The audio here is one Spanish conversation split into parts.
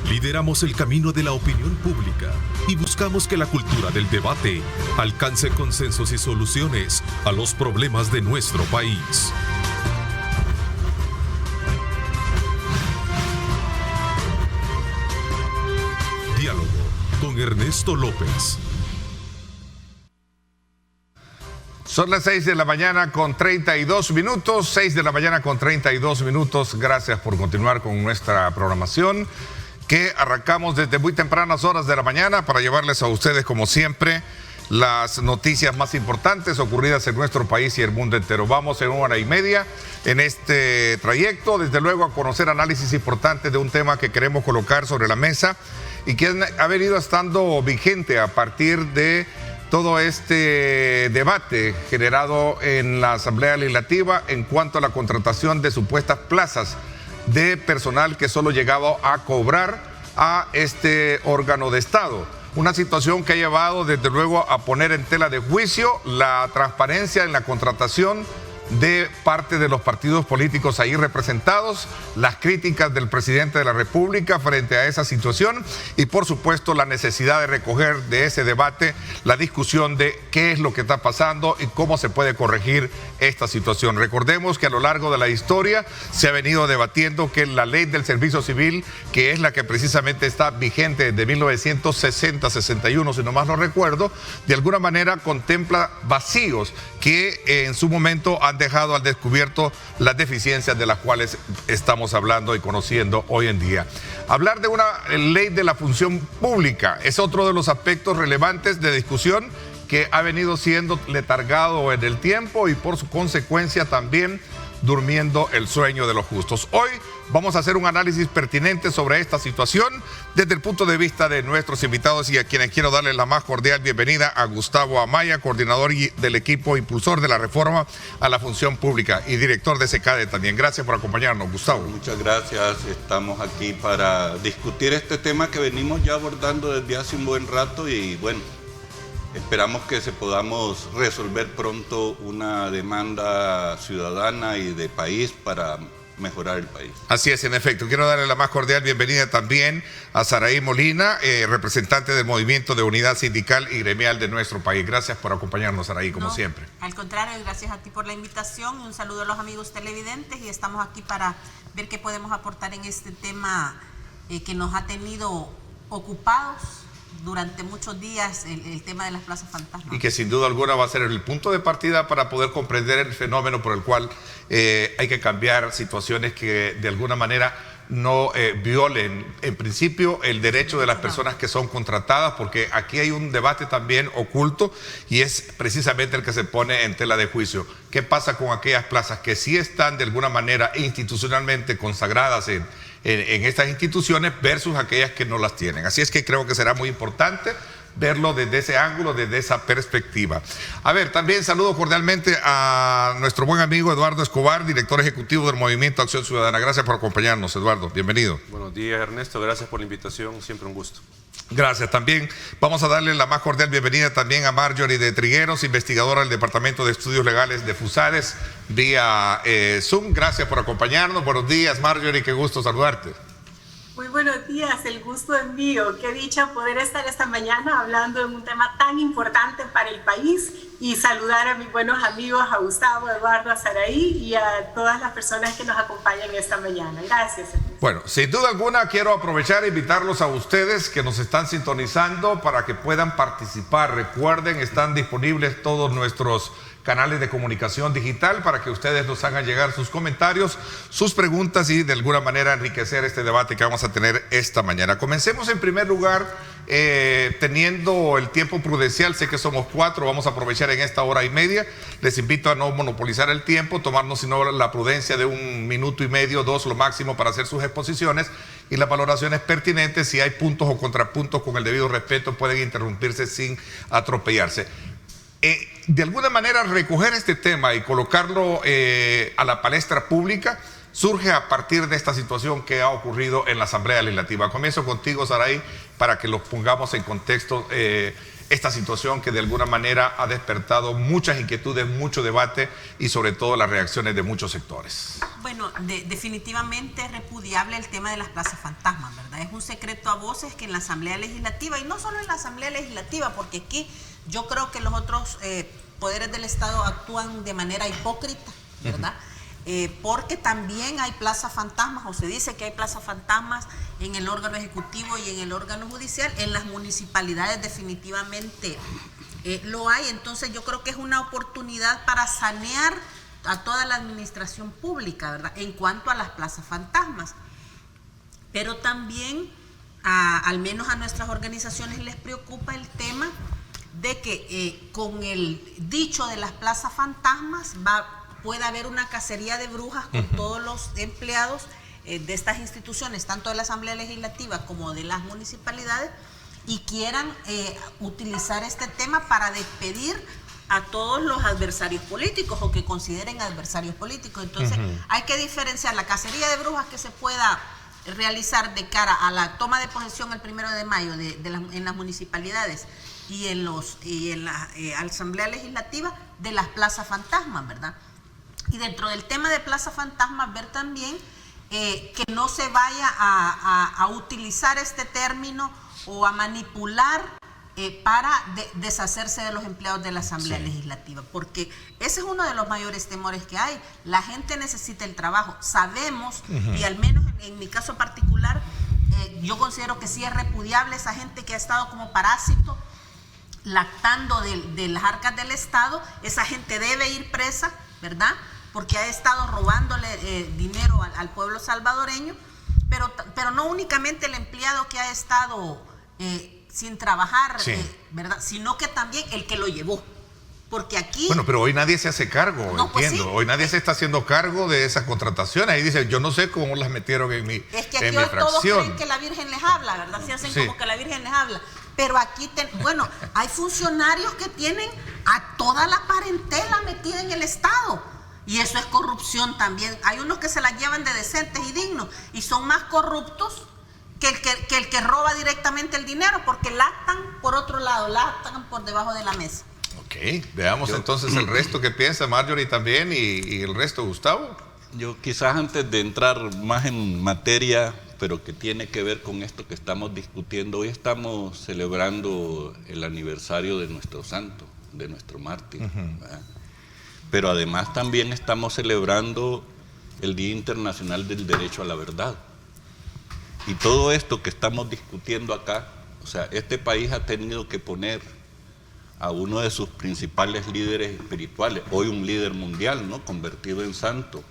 Lideramos el camino de la opinión pública y buscamos que la cultura del debate alcance consensos y soluciones a los problemas de nuestro país. Diálogo con Ernesto López. Son las 6 de la mañana con 32 minutos, 6 de la mañana con 32 minutos. Gracias por continuar con nuestra programación, que arrancamos desde muy tempranas horas de la mañana para llevarles a ustedes, como siempre, las noticias más importantes ocurridas en nuestro país y el mundo entero. Vamos en 1 hora y media en este trayecto, desde luego a conocer análisis importantes de un tema que queremos colocar sobre la mesa y que ha venido estando vigente a partir de todo este debate generado en la Asamblea Legislativa en cuanto a la contratación de supuestas plazas de personal que solo llegaba a cobrar a este órgano de Estado. Una situación que ha llevado desde luego a poner en tela de juicio la transparencia en la contratación de parte de los partidos políticos ahí representados, las críticas del presidente de la República frente a esa situación y por supuesto la necesidad de recoger de ese debate la discusión de qué es lo que está pasando y cómo se puede corregir esta situación. Recordemos que a lo largo de la historia se ha venido debatiendo que la ley del servicio civil, que es la que precisamente está vigente desde 1960-61, si no más no recuerdo, de alguna manera contempla vacíos que en su momento han dejado al descubierto las deficiencias de las cuales estamos hablando y conociendo hoy en día. Hablar de una ley de la función pública es otro de los aspectos relevantes de discusión que ha venido siendo letargado en el tiempo y por su consecuencia también durmiendo el sueño de los justos. Hoy vamos a hacer un análisis pertinente sobre esta situación desde el punto de vista de nuestros invitados y a quienes quiero darles la más cordial bienvenida a Gustavo Amaya, coordinador del equipo impulsor de la reforma a la función pública y director de SECADE también. Gracias por acompañarnos, Gustavo. Muchas gracias. Estamos aquí para discutir este tema que venimos ya abordando desde hace un buen rato y bueno, esperamos que podamos resolver pronto una demanda ciudadana y de país para mejorar el país. Así es, en efecto. Quiero darle la más cordial bienvenida también a Saraí Molina, representante del Movimiento de Unidad Sindical y Gremial de nuestro país. Gracias por acompañarnos, Saraí, como siempre. Al contrario, gracias a ti por la invitación y un saludo a los amigos televidentes y estamos aquí para ver qué podemos aportar en este tema que nos ha tenido ocupados durante muchos días, el tema de las plazas fantasmas. Y que sin duda alguna va a ser el punto de partida para poder comprender el fenómeno por el cual hay que cambiar situaciones que de alguna manera no violen en principio el derecho de las personas que son contratadas, porque aquí hay un debate también oculto y es precisamente el que se pone en tela de juicio. ¿Qué pasa con aquellas plazas que sí están de alguna manera institucionalmente consagradas en estas instituciones versus aquellas que no las tienen? Así es que creo que será muy importante verlo desde ese ángulo, desde esa perspectiva. A ver, también saludo cordialmente a nuestro buen amigo Eduardo Escobar, director ejecutivo del Movimiento Acción Ciudadana. Gracias por acompañarnos, Eduardo. Bienvenido. Buenos días, Ernesto. Gracias por la invitación. Siempre un gusto. Gracias. También vamos a darle la más cordial bienvenida también a Marjorie de Trigueros, investigadora del Departamento de Estudios Legales de FUSARES, vía Zoom. Gracias por acompañarnos. Buenos días, Marjorie. Qué gusto saludarte. Muy buenos días, el gusto es mío. Qué dicha poder estar esta mañana hablando de un tema tan importante para el país y saludar a mis buenos amigos, a Gustavo, a Eduardo, a Saraí y a todas las personas que nos acompañan esta mañana. Gracias. Bueno, sin duda alguna quiero aprovechar e invitarlos a ustedes que nos están sintonizando para que puedan participar. Recuerden, están disponibles todos nuestros canales de comunicación digital para que ustedes nos hagan llegar sus comentarios, sus preguntas y de alguna manera enriquecer este debate que vamos a tener esta mañana. Comencemos en primer lugar teniendo el tiempo prudencial. Sé que somos 4, vamos a aprovechar en esta hora y media. Les invito a no monopolizar el tiempo, tomarnos sino la prudencia de 1 minuto y medio, 2 lo máximo para hacer sus exposiciones y las valoraciones pertinentes. Si hay puntos o contrapuntos, con el debido respeto pueden interrumpirse sin atropellarse. De alguna manera recoger este tema y colocarlo a la palestra pública surge a partir de esta situación que ha ocurrido en la Asamblea Legislativa. Comienzo contigo, Saraí, para que los pongamos en contexto esta situación que de alguna manera ha despertado muchas inquietudes, mucho debate y sobre todo las reacciones de muchos sectores. Bueno, definitivamente es repudiable el tema de las plazas fantasmas, ¿verdad? Es un secreto a voces que en la Asamblea Legislativa, y no solo en la Asamblea Legislativa, porque aquí yo creo que los otros poderes del Estado actúan de manera hipócrita, ¿verdad? Porque también hay plazas fantasmas, o se dice que hay plazas fantasmas en el órgano ejecutivo y en el órgano judicial. En las municipalidades definitivamente lo hay. Entonces yo creo que es una oportunidad para sanear a toda la administración pública, ¿verdad?, en cuanto a las plazas fantasmas. Pero también, al menos a nuestras organizaciones les preocupa el tema de que con el dicho de las plazas fantasmas puede haber una cacería de brujas con todos los empleados de estas instituciones, tanto de la Asamblea Legislativa como de las municipalidades, y quieran utilizar este tema para despedir a todos los adversarios políticos o que consideren adversarios políticos. Entonces hay que diferenciar la cacería de brujas que se pueda realizar de cara a la toma de posesión el 1 de mayo en las municipalidades y en la Asamblea Legislativa, de las plazas fantasmas, ¿verdad? Y dentro del tema de plazas fantasmas, ver también que no se vaya a utilizar este término o a manipular para deshacerse de los empleados de la Asamblea Legislativa, porque ese es uno de los mayores temores que hay. La gente necesita el trabajo, sabemos, y al menos en mi caso particular, yo considero que sí es repudiable esa gente que ha estado como parásito, lactando de las arcas del Estado. Esa gente debe ir presa, ¿verdad?, porque ha estado robándole dinero al pueblo salvadoreño, pero no únicamente el empleado que ha estado sin trabajar, ¿verdad?, sino que también el que lo llevó. Porque aquí... Bueno, pero hoy nadie se hace cargo, entiendo. Pues sí. Hoy nadie se está haciendo cargo de esas contrataciones. Ahí dice, yo no sé cómo las metieron en mi fracción. Es que aquí hoy todos creen que la Virgen les habla, ¿verdad? Se hacen como que la Virgen les habla. Pero aquí, bueno, hay funcionarios que tienen a toda la parentela metida en el Estado. Y eso es corrupción también. Hay unos que se la llevan de decentes y dignos y son más corruptos que el que roba directamente el dinero, porque lactan por otro lado, lactan por debajo de la mesa. Ok, veamos entonces el resto que piensa Marjorie también y el resto, Gustavo. Yo quizás antes de entrar más en materia, pero que tiene que ver con esto que estamos discutiendo, hoy estamos celebrando el aniversario de nuestro santo, de nuestro mártir, ¿verdad? Pero además también estamos celebrando el Día Internacional del Derecho a la Verdad. Y todo esto que estamos discutiendo acá, o sea, este país ha tenido que poner a uno de sus principales líderes espirituales, hoy un líder mundial, ¿no?, convertido en santo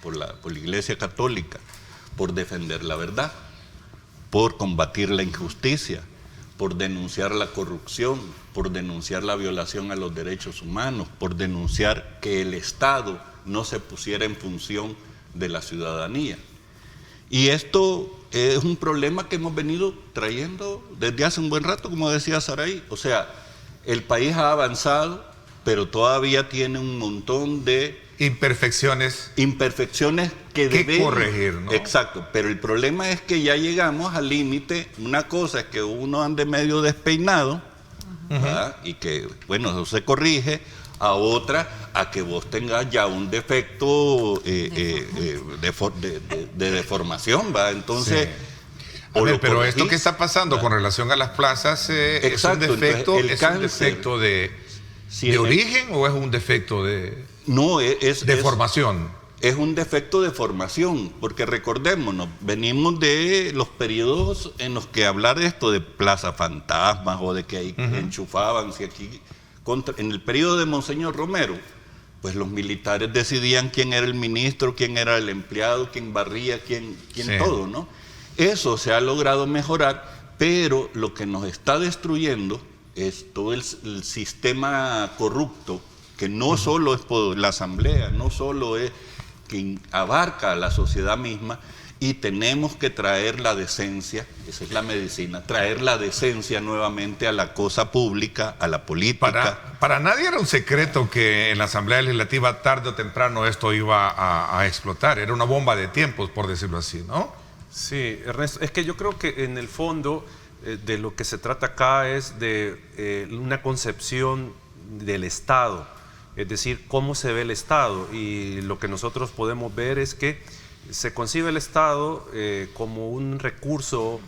por la Iglesia Católica, por defender la verdad, por combatir la injusticia, por denunciar la corrupción, por denunciar la violación a los derechos humanos, por denunciar que el Estado no se pusiera en función de la ciudadanía. Y esto es un problema que hemos venido trayendo desde hace un buen rato, como decía Saray. O sea, el país ha avanzado, pero todavía tiene un montón de imperfecciones que deben corregir, ¿no? Exacto, pero el problema es que ya llegamos al límite. Una cosa es que uno ande medio despeinado, ¿verdad?, y que, bueno, eso se corrige. A otra, a que vos tengas ya un defecto de deformación, ¿va? Entonces... Sí. Pero esto que está pasando con relación a las plazas, ¿es un defecto, un defecto de origen o es un defecto de formación? Es un defecto de formación, porque recordémonos, venimos de los periodos en los que hablar de esto de plaza fantasmas o de que ahí enchufaban, si aquí... En el periodo de Monseñor Romero, pues los militares decidían quién era el ministro, quién era el empleado, quién barría, quién todo, ¿no? Eso se ha logrado mejorar, pero lo que nos está destruyendo es todo el sistema corrupto, que no solo es por la Asamblea, no solo es que abarca a la sociedad misma, y tenemos que traer la decencia, esa es la medicina, traer la decencia nuevamente a la cosa pública, a la política. Para nadie era un secreto que en la Asamblea Legislativa tarde o temprano esto iba a explotar, era una bomba de tiempos, por decirlo así, ¿no? Sí, Ernesto, es que yo creo que en el fondo de lo que se trata acá es de una concepción del Estado es decir, cómo se ve el Estado. Y lo que nosotros podemos ver es que se concibe el Estado como un recurso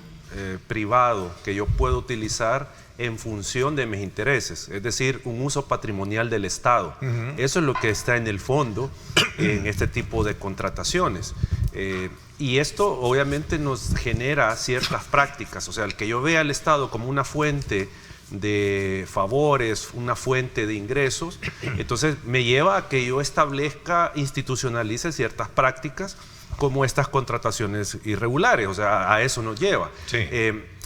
privado que yo puedo utilizar en función de mis intereses, es decir, un uso patrimonial del Estado. Eso es lo que está en el fondo en este tipo de contrataciones. Y esto obviamente nos genera ciertas prácticas, o sea, el que yo vea al Estado como una fuente de favores, una fuente de ingresos, entonces me lleva a que yo establezca, institucionalice ciertas prácticas como estas contrataciones irregulares, o sea, a eso nos lleva. Sí.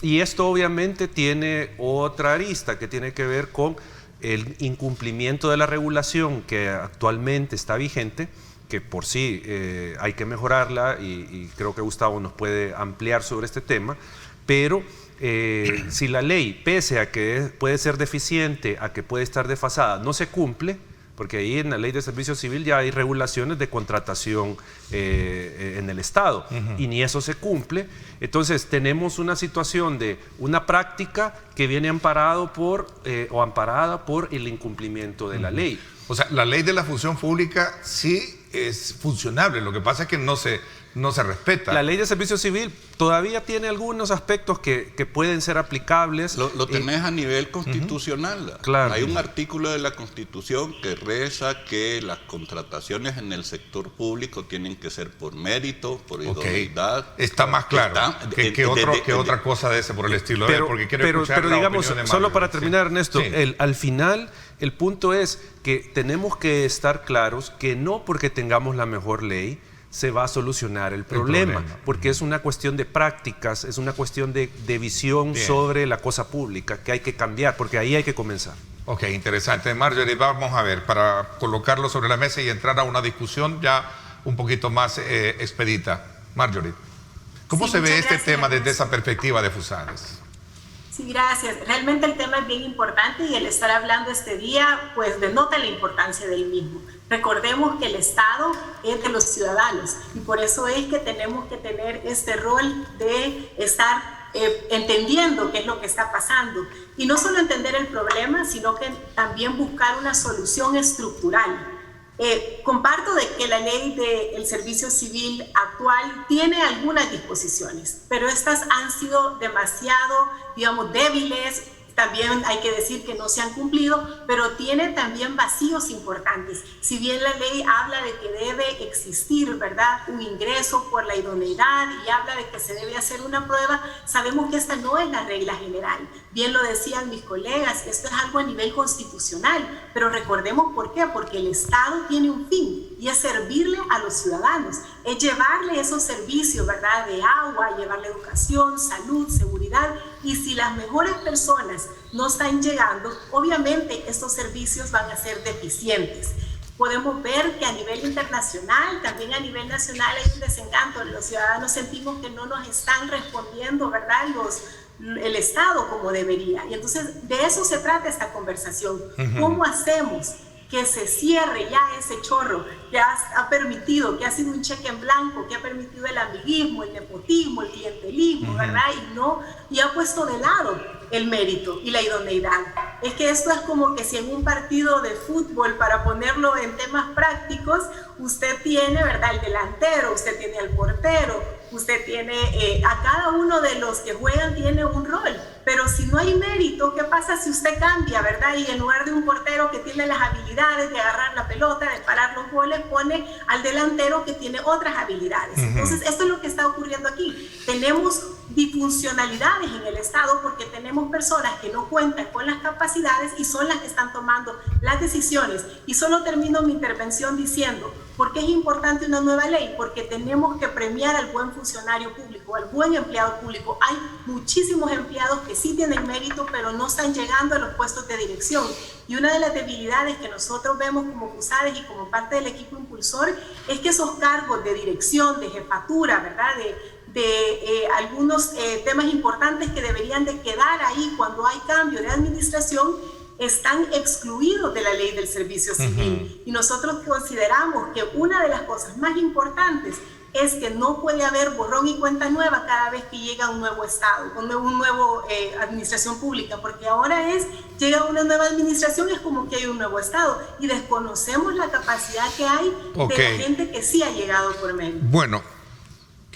Y esto obviamente tiene otra arista que tiene que ver con el incumplimiento de la regulación que actualmente está vigente, que por sí hay que mejorarla y creo que Gustavo nos puede ampliar sobre este tema, pero si la ley, pese a que puede ser deficiente, a que puede estar desfasada, no se cumple, porque ahí en la ley de servicio civil ya hay regulaciones de contratación en el Estado, y ni eso se cumple. Entonces tenemos una situación de una práctica que viene amparada por el incumplimiento de la ley. O sea, la ley de la función pública sí es funcionable, lo que pasa es que no se respeta. La ley de servicio civil todavía tiene algunos aspectos que pueden ser aplicables. Lo tenés a nivel constitucional. Claro. Hay un artículo de la Constitución que reza que las contrataciones en el sector público tienen que ser por mérito, por idoneidad. Está más claro que otra cosa de ese por el estilo. Pero digamos, solo para terminar, Ernesto, sí. Al final el punto es que tenemos que estar claros que no porque tengamos la mejor ley se va a solucionar el problema, porque es una cuestión de prácticas, es una cuestión de visión sobre la cosa pública que hay que cambiar, porque ahí hay que comenzar. Ok, interesante. Marjorie, vamos a ver, para colocarlo sobre la mesa y entrar a una discusión ya un poquito más expedita. Marjorie, ¿cómo se ve este tema desde esa perspectiva de FUSADES? Sí, gracias. Realmente el tema es bien importante y el estar hablando este día pues denota la importancia del mismo. Recordemos que el Estado es de los ciudadanos y por eso es que tenemos que tener este rol de estar entendiendo qué es lo que está pasando. Y no solo entender el problema, sino que también buscar una solución estructural. Comparto de que la ley del servicio civil actual tiene algunas disposiciones, pero estas han sido demasiado, digamos, débiles. También hay que decir que no se han cumplido, pero tiene también vacíos importantes. Si bien la ley habla de que debe existir, ¿verdad?, un ingreso por la idoneidad y habla de que se debe hacer una prueba, sabemos que esta no es la regla general. Bien lo decían mis colegas, esto es algo a nivel constitucional, pero recordemos por qué, porque el Estado tiene un fin y es servirle a los ciudadanos, es llevarle esos servicios, ¿verdad?, de agua, llevarle educación, salud, seguridad, y si las mejores personas no están llegando, obviamente estos servicios van a ser deficientes. Podemos ver que a nivel internacional, también a nivel nacional hay un desencanto, los ciudadanos sentimos que no nos están respondiendo, ¿verdad?, el Estado como debería, y entonces de eso se trata esta conversación. ¿Cómo hacemos que se cierre ya ese chorro que ha permitido, que ha sido un cheque en blanco, que ha permitido el amiguismo, el nepotismo, el clientelismo, ¿verdad? Y ha puesto de lado el mérito y la idoneidad. Es que esto es como que si en un partido de fútbol, para ponerlo en temas prácticos, usted tiene, ¿verdad?, el delantero, usted tiene al portero, usted tiene a cada uno de los que juegan tiene un rol, pero si no hay mérito, ¿qué pasa si usted cambia, verdad? Y en lugar de un portero que tiene las habilidades de agarrar la pelota, de parar los goles, pone al delantero que tiene otras habilidades. Entonces, esto es lo que está ocurriendo aquí. Tenemos disfuncionalidades en el Estado porque tenemos personas que no cuentan con las capacidades y son las que están tomando las decisiones. Y solo termino mi intervención diciendo, ¿por qué es importante una nueva ley? Porque tenemos que premiar al buen funcionario público, al buen empleado público. Hay muchísimos empleados que sí tienen mérito, pero no están llegando a los puestos de dirección. Y una de las debilidades que nosotros vemos como FUSADES y como parte del equipo impulsor es que esos cargos de dirección, de jefatura, ¿verdad?, de algunos temas importantes que deberían de quedar ahí cuando hay cambio de administración, están excluidos de la ley del servicio civil. Y nosotros consideramos que una de las cosas más importantes es que no puede haber borrón y cuenta nueva cada vez que llega un nuevo Estado, un nuevo administración pública, porque ahora llega una nueva administración, es como que hay un nuevo Estado y desconocemos la capacidad que hay de la gente que sí ha llegado por medio. Bueno,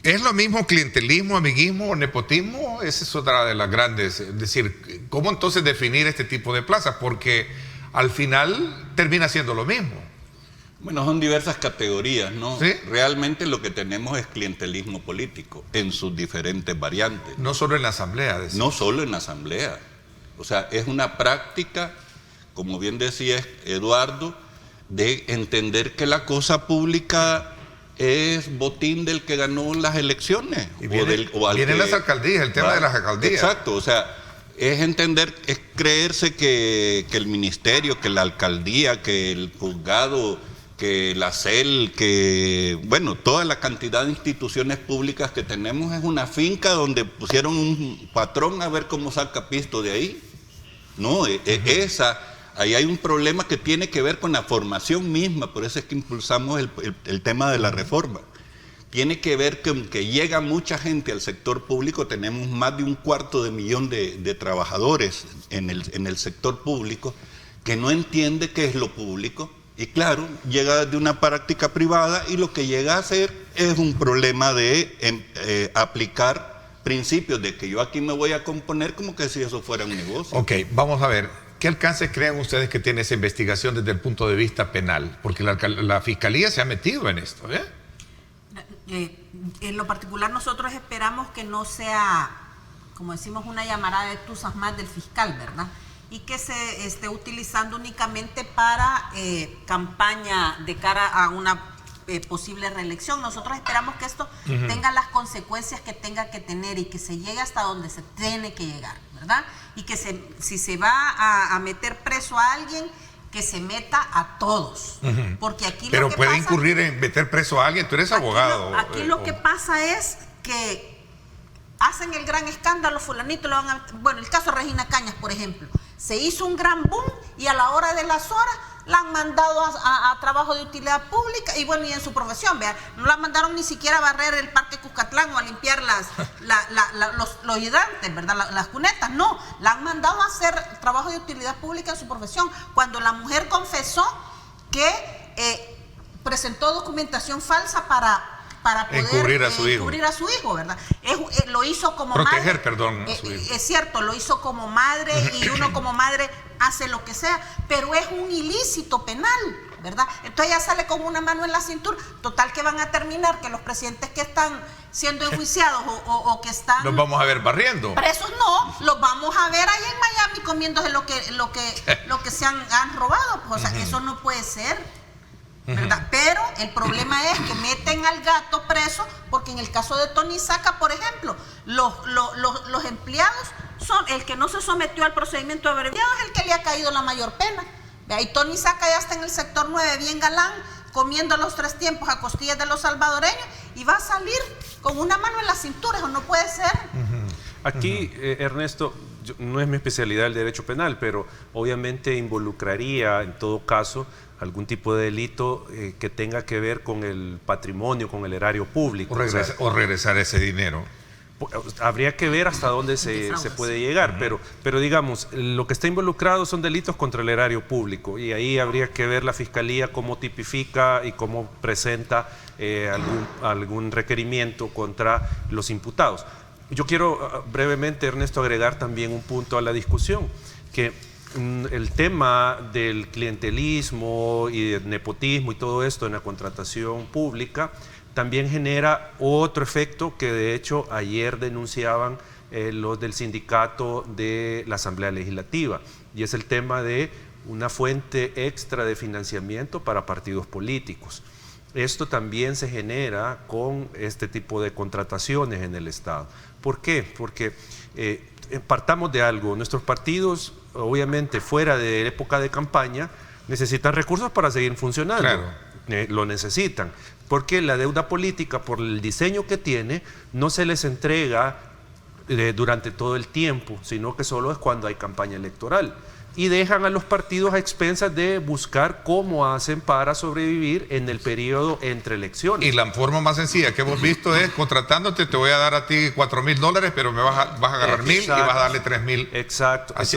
¿es lo mismo clientelismo, amiguismo o nepotismo? Esa es otra de las grandes. Es decir, ¿cómo entonces definir este tipo de plazas? Porque al final termina siendo lo mismo. Bueno, son diversas categorías, ¿no? ¿Sí? Realmente lo que tenemos es clientelismo político en sus diferentes variantes. No solo en la asamblea. Decir. No solo en la asamblea. O sea, es una práctica, como bien decía Eduardo, de entender que la cosa pública es botín del que ganó las elecciones. Y vienen las alcaldías, el tema de las alcaldías. Exacto, o sea, es entender, es creerse que el ministerio, que la alcaldía, que el juzgado, que la CEL, que, bueno, toda la cantidad de instituciones públicas que tenemos es una finca donde pusieron un patrón a ver cómo saca pisto de ahí. No, ahí hay un problema que tiene que ver con la formación misma, por eso es que impulsamos el tema de la reforma. Tiene que ver con que llega mucha gente al sector público, tenemos más de 250.000 de trabajadores en el sector público que no entiende qué es lo público. Y claro, llega de una práctica privada y lo que llega a hacer es un problema de aplicar principios de que yo aquí me voy a componer como que si eso fuera un negocio. Ok, vamos a ver, ¿qué alcance creen ustedes que tiene esa investigación desde el punto de vista penal? Porque la Fiscalía se ha metido en esto, ¿eh? En lo particular nosotros esperamos que no sea, como decimos, una llamarada de tuzas más del fiscal, ¿verdad? Y que se esté utilizando únicamente para campaña de cara a una posible reelección. Nosotros esperamos que esto tenga las consecuencias que tenga que tener y que se llegue hasta donde se tiene que llegar, ¿verdad? Y que si se va a meter preso a alguien, que se meta a todos. Porque aquí pero lo que puede pasa, incurrir en meter preso a alguien, tú eres abogado. Aquí lo que pasa es que hacen el gran escándalo, fulanito, bueno, el caso de Regina Cañas, por ejemplo, se hizo un gran boom y a la hora de las horas la han mandado a trabajo de utilidad pública y bueno, y en su profesión, vean, no la mandaron ni siquiera a barrer el Parque Cuscatlán o a limpiar los hidrantes, ¿verdad? Las cunetas, no, la han mandado a hacer trabajo de utilidad pública en su profesión, cuando la mujer confesó que presentó documentación falsa para poder encubrir a su hijo, ¿verdad? Lo hizo como proteger, madre. perdón, a su hijo. Es cierto, lo hizo como madre y uno como madre hace lo que sea, pero es un ilícito penal, ¿verdad? Entonces ya sale con una mano en la cintura. Total que van a terminar que los presidentes que están siendo enjuiciados o que están... Los vamos a ver barriendo. Presos no, los vamos a ver ahí en Miami comiéndose lo que se han robado. Pues, o sea, eso no puede ser. ¿Verdad? Pero el problema es que meten al gato preso, porque en el caso de Tony Saca, por ejemplo, los empleados son el que no se sometió al procedimiento abreviado, es el que le ha caído la mayor pena. Y Tony Saca ya está en el sector 9, bien galán, comiendo los 3 tiempos a costillas de los salvadoreños y va a salir con una mano en la cintura, eso no puede ser. Aquí, Ernesto, no es mi especialidad el derecho penal, pero obviamente involucraría en todo caso algún tipo de delito que tenga que ver con el patrimonio, con el erario público. O regresar ese dinero. Habría que ver hasta dónde se puede llegar, pero digamos, lo que está involucrado son delitos contra el erario público y ahí habría que ver la Fiscalía cómo tipifica y cómo presenta algún requerimiento contra los imputados. Yo quiero brevemente, Ernesto, agregar también un punto a la discusión, que el tema del clientelismo y del nepotismo y todo esto en la contratación pública también genera otro efecto que de hecho ayer denunciaban los del sindicato de la Asamblea Legislativa, y es el tema de una fuente extra de financiamiento para partidos políticos. Esto también se genera con este tipo de contrataciones en el Estado. ¿Por qué? Porque partamos de algo, nuestros partidos, obviamente fuera de época de campaña, necesitan recursos para seguir funcionando. Claro. Lo necesitan, porque la deuda política, por el diseño que tiene, no se les entrega durante todo el tiempo, sino que solo es cuando hay campaña electoral. y dejan a los partidos a expensas de buscar cómo hacen para sobrevivir en el periodo entre elecciones. Y la forma más sencilla que hemos visto es contratándote, te voy a dar a ti $4,000, pero me vas a agarrar 1,000 y vas a darle 3,000. Exacto. Así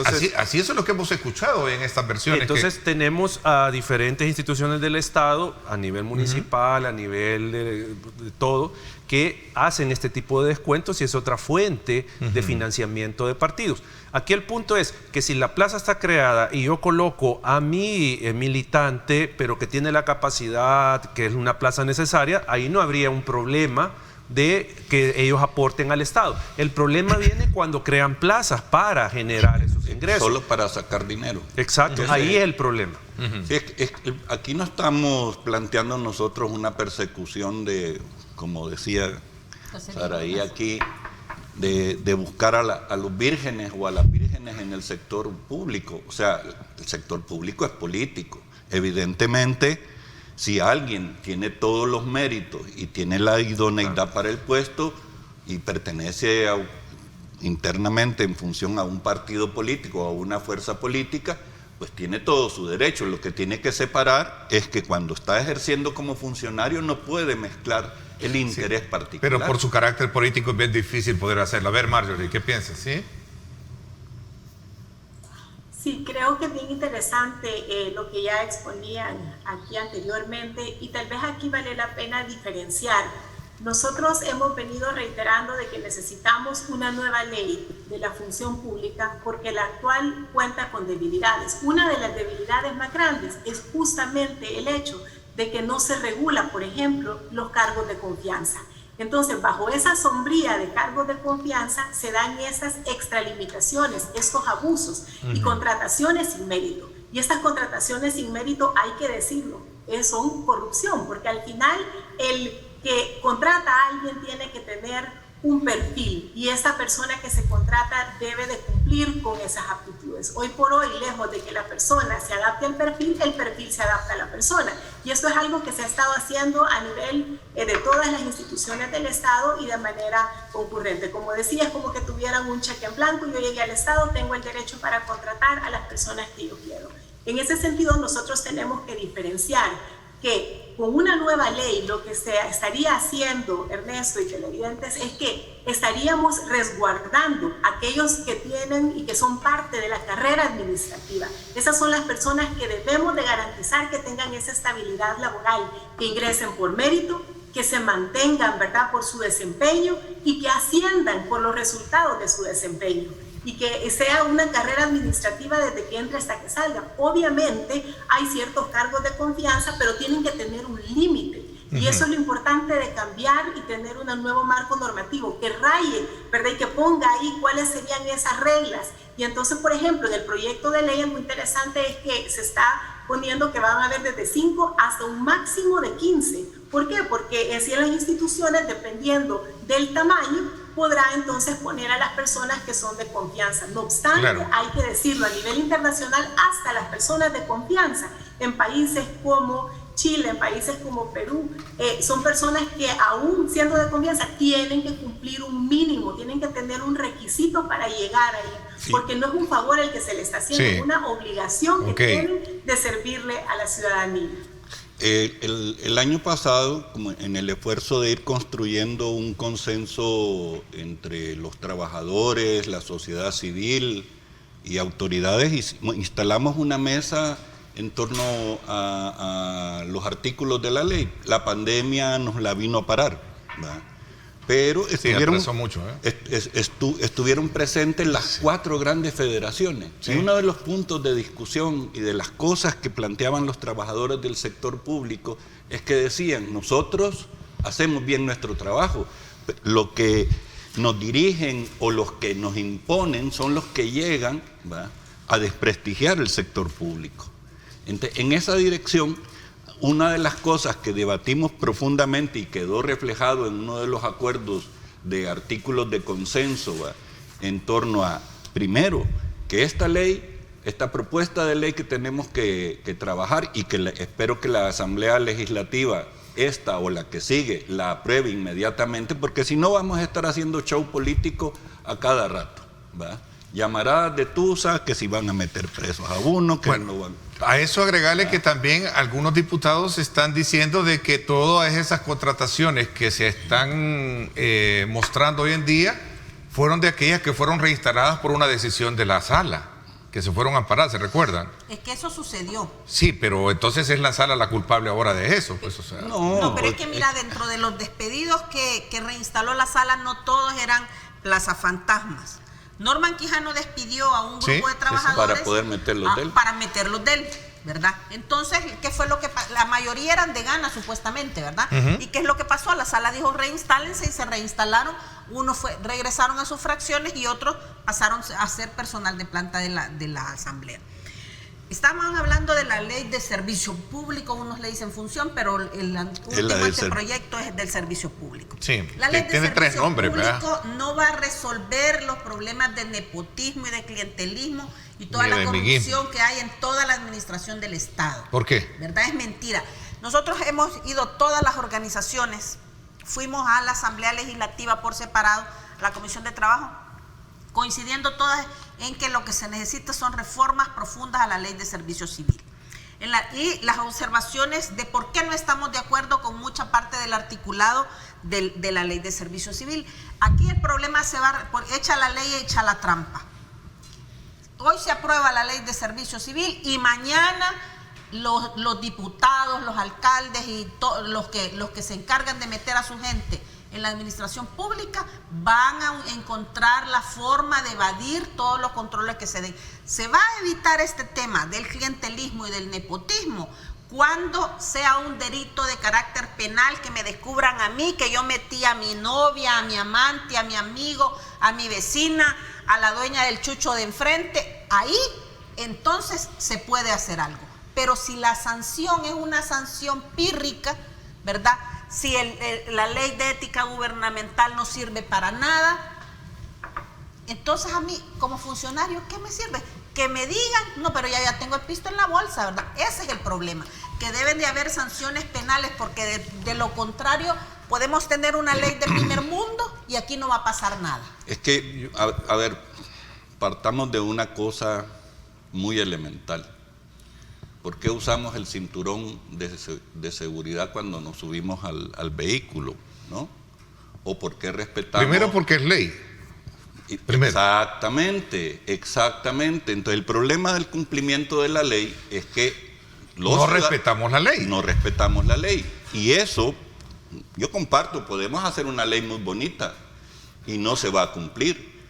eso es lo que hemos escuchado en estas versiones. Entonces tenemos a diferentes instituciones del Estado, a nivel municipal, a nivel de todo, que hacen este tipo de descuentos y es otra fuente de financiamiento de partidos. Aquí el punto es que si la plaza está creada y yo coloco a mi militante, pero que tiene la capacidad, que es una plaza necesaria, ahí no habría un problema de que ellos aporten al Estado. El problema viene cuando crean plazas para generar esos ingresos. Solo para sacar dinero. Exacto, ahí es el problema. Sí, aquí no estamos planteando nosotros una persecución de, como decía Saraí aquí, de buscar a los vírgenes o a las vírgenes en el sector público. O sea, el sector público es político. Evidentemente, si alguien tiene todos los méritos y tiene la idoneidad para el puesto y pertenece internamente en función a un partido político o a una fuerza política, pues tiene todo su derecho. Lo que tiene que separar es que cuando está ejerciendo como funcionario no puede mezclar el interés particular. Pero por su carácter político es bien difícil poder hacerlo. A ver, Marjorie, ¿qué piensas? ¿Sí? Sí, creo que es bien interesante lo que ya exponían aquí anteriormente y tal vez aquí vale la pena diferenciar. Nosotros hemos venido reiterando de que necesitamos una nueva ley de la función pública porque la actual cuenta con debilidades. Una de las debilidades más grandes es justamente el hecho de que no se regula, por ejemplo, los cargos de confianza. Entonces, bajo esa sombría de cargos de confianza se dan esas extralimitaciones, estos abusos y contrataciones sin mérito. Y estas contrataciones sin mérito, hay que decirlo, son corrupción, porque al final el que contrata a alguien tiene que tener un perfil y esa persona que se contrata debe de cumplir con esas aptitudes. Hoy por hoy, lejos de que la persona se adapte al perfil, el perfil se adapta a la persona. Y esto es algo que se ha estado haciendo a nivel de todas las instituciones del Estado y de manera concurrente. Como decía, es como que tuvieran un cheque en blanco. Yo llegué al Estado, tengo el derecho para contratar a las personas que yo quiero. En ese sentido, nosotros tenemos que diferenciar que con una nueva ley lo que se estaría haciendo, Ernesto y televidentes, es que estaríamos resguardando a aquellos que tienen y que son parte de la carrera administrativa. Esas son las personas que debemos de garantizar que tengan esa estabilidad laboral, que ingresen por mérito, que se mantengan, ¿verdad?, por su desempeño y que asciendan por los resultados de su desempeño. Y que sea una carrera administrativa desde que entre hasta que salga. Obviamente hay ciertos cargos de confianza, pero tienen que tener un límite. Y eso es lo importante de cambiar y tener un nuevo marco normativo que raye, ¿verdad? Y que ponga ahí cuáles serían esas reglas. Y entonces, por ejemplo, en el proyecto de ley, muy interesante es que se está poniendo que van a haber desde 5 hasta un máximo de 15. ¿Por qué? Porque así en las instituciones, dependiendo del tamaño, podrá entonces poner a las personas que son de confianza. No obstante, claro, hay que decirlo, a nivel internacional, hasta las personas de confianza en países como Chile, en países como Perú, son personas que aún siendo de confianza tienen que cumplir un mínimo, tienen que tener un requisito para llegar ahí, porque no es un favor el que se les está haciendo, es una obligación que tienen de servirle a la ciudadanía. El año pasado, como en el esfuerzo de ir construyendo un consenso entre los trabajadores, la sociedad civil y autoridades, instalamos una mesa en torno a los artículos de la ley. La pandemia nos la vino a parar, ¿verdad? Pero estuvieron presentes las 4 grandes federaciones. Sí. Y uno de los puntos de discusión y de las cosas que planteaban los trabajadores del sector público es que decían, nosotros hacemos bien nuestro trabajo, lo que nos dirigen o los que nos imponen son los que llegan, ¿va?, a desprestigiar el sector público. Entonces, en esa dirección, una de las cosas que debatimos profundamente y quedó reflejado en uno de los acuerdos de artículos de consenso, ¿va?, en torno a, primero, que esta ley, esta propuesta de ley que tenemos que trabajar y que espero que la Asamblea Legislativa, esta o la que sigue, la apruebe inmediatamente, porque si no vamos a estar haciendo show político a cada rato, ¿va? llamaradas de tusa, que si van a meter presos a uno, que no van. A eso agregarle que también algunos diputados están diciendo de que todas esas contrataciones que se están mostrando hoy en día fueron de aquellas que fueron reinstaladas por una decisión de la sala, que se fueron amparadas, ¿se recuerdan? Es que eso sucedió. Sí, pero entonces es la sala la culpable ahora de eso, pues, o sea. No, pero es que mira, dentro de los despedidos que reinstaló la sala, no todos eran plazafantasmas. Norman Quijano despidió a un grupo de trabajadores para poder meterlos de él. Para meterlos de él, ¿verdad? Entonces, ¿qué fue lo que pasó? La mayoría eran de Gana, supuestamente, ¿verdad? ¿Y qué es lo que pasó? La sala dijo reinstálense y se reinstalaron. Unos regresaron a sus fracciones y otros pasaron a ser personal de planta de la asamblea. Estaban hablando de la ley de servicio público, unos le dicen función, pero el último anteproyecto es del servicio público. Sí, la ley de tiene servicio 3 nombres, público ¿verdad? no va a resolver los problemas de nepotismo y de clientelismo y toda la corrupción que hay en toda la administración del Estado. ¿Por qué? ¿Verdad? Es mentira. Nosotros hemos ido, todas las organizaciones, fuimos a la Asamblea Legislativa por separado, a la Comisión de Trabajo, coincidiendo todas en que lo que se necesita son reformas profundas a la ley de servicio civil. Y las observaciones de por qué no estamos de acuerdo con mucha parte del articulado de la ley de servicio civil. Aquí el problema se va, echa la ley, echa la trampa. Hoy se aprueba la ley de servicio civil y mañana los diputados, los alcaldes y los que se encargan de meter a su gente en la administración pública van a encontrar la forma de evadir todos los controles que se den. Se va a evitar este tema del clientelismo y del nepotismo cuando sea un delito de carácter penal, que me descubran a mí, que yo metí a mi novia, a mi amante, a mi amigo, a mi vecina, a la dueña del chucho de enfrente. Ahí entonces se puede hacer algo. Pero si la sanción es una sanción pírrica, ¿verdad? Si la ley de ética gubernamental no sirve para nada, entonces a mí como funcionario, ¿qué me sirve? Que me digan, no, pero ya tengo el pisto en la bolsa, ¿verdad? Ese es el problema, que deben de haber sanciones penales, porque de lo contrario podemos tener una ley de primer mundo y aquí no va a pasar nada. Es que, a ver, partamos de una cosa muy elemental. ¿Por qué usamos el cinturón de seguridad cuando nos subimos al vehículo, ¿no? ¿O por qué respetamos? Primero porque es ley. Primero. Exactamente. Entonces el problema del cumplimiento de la ley es que no respetamos la ley. No respetamos la ley. Y eso, yo comparto, podemos hacer una ley muy bonita y no se va a cumplir.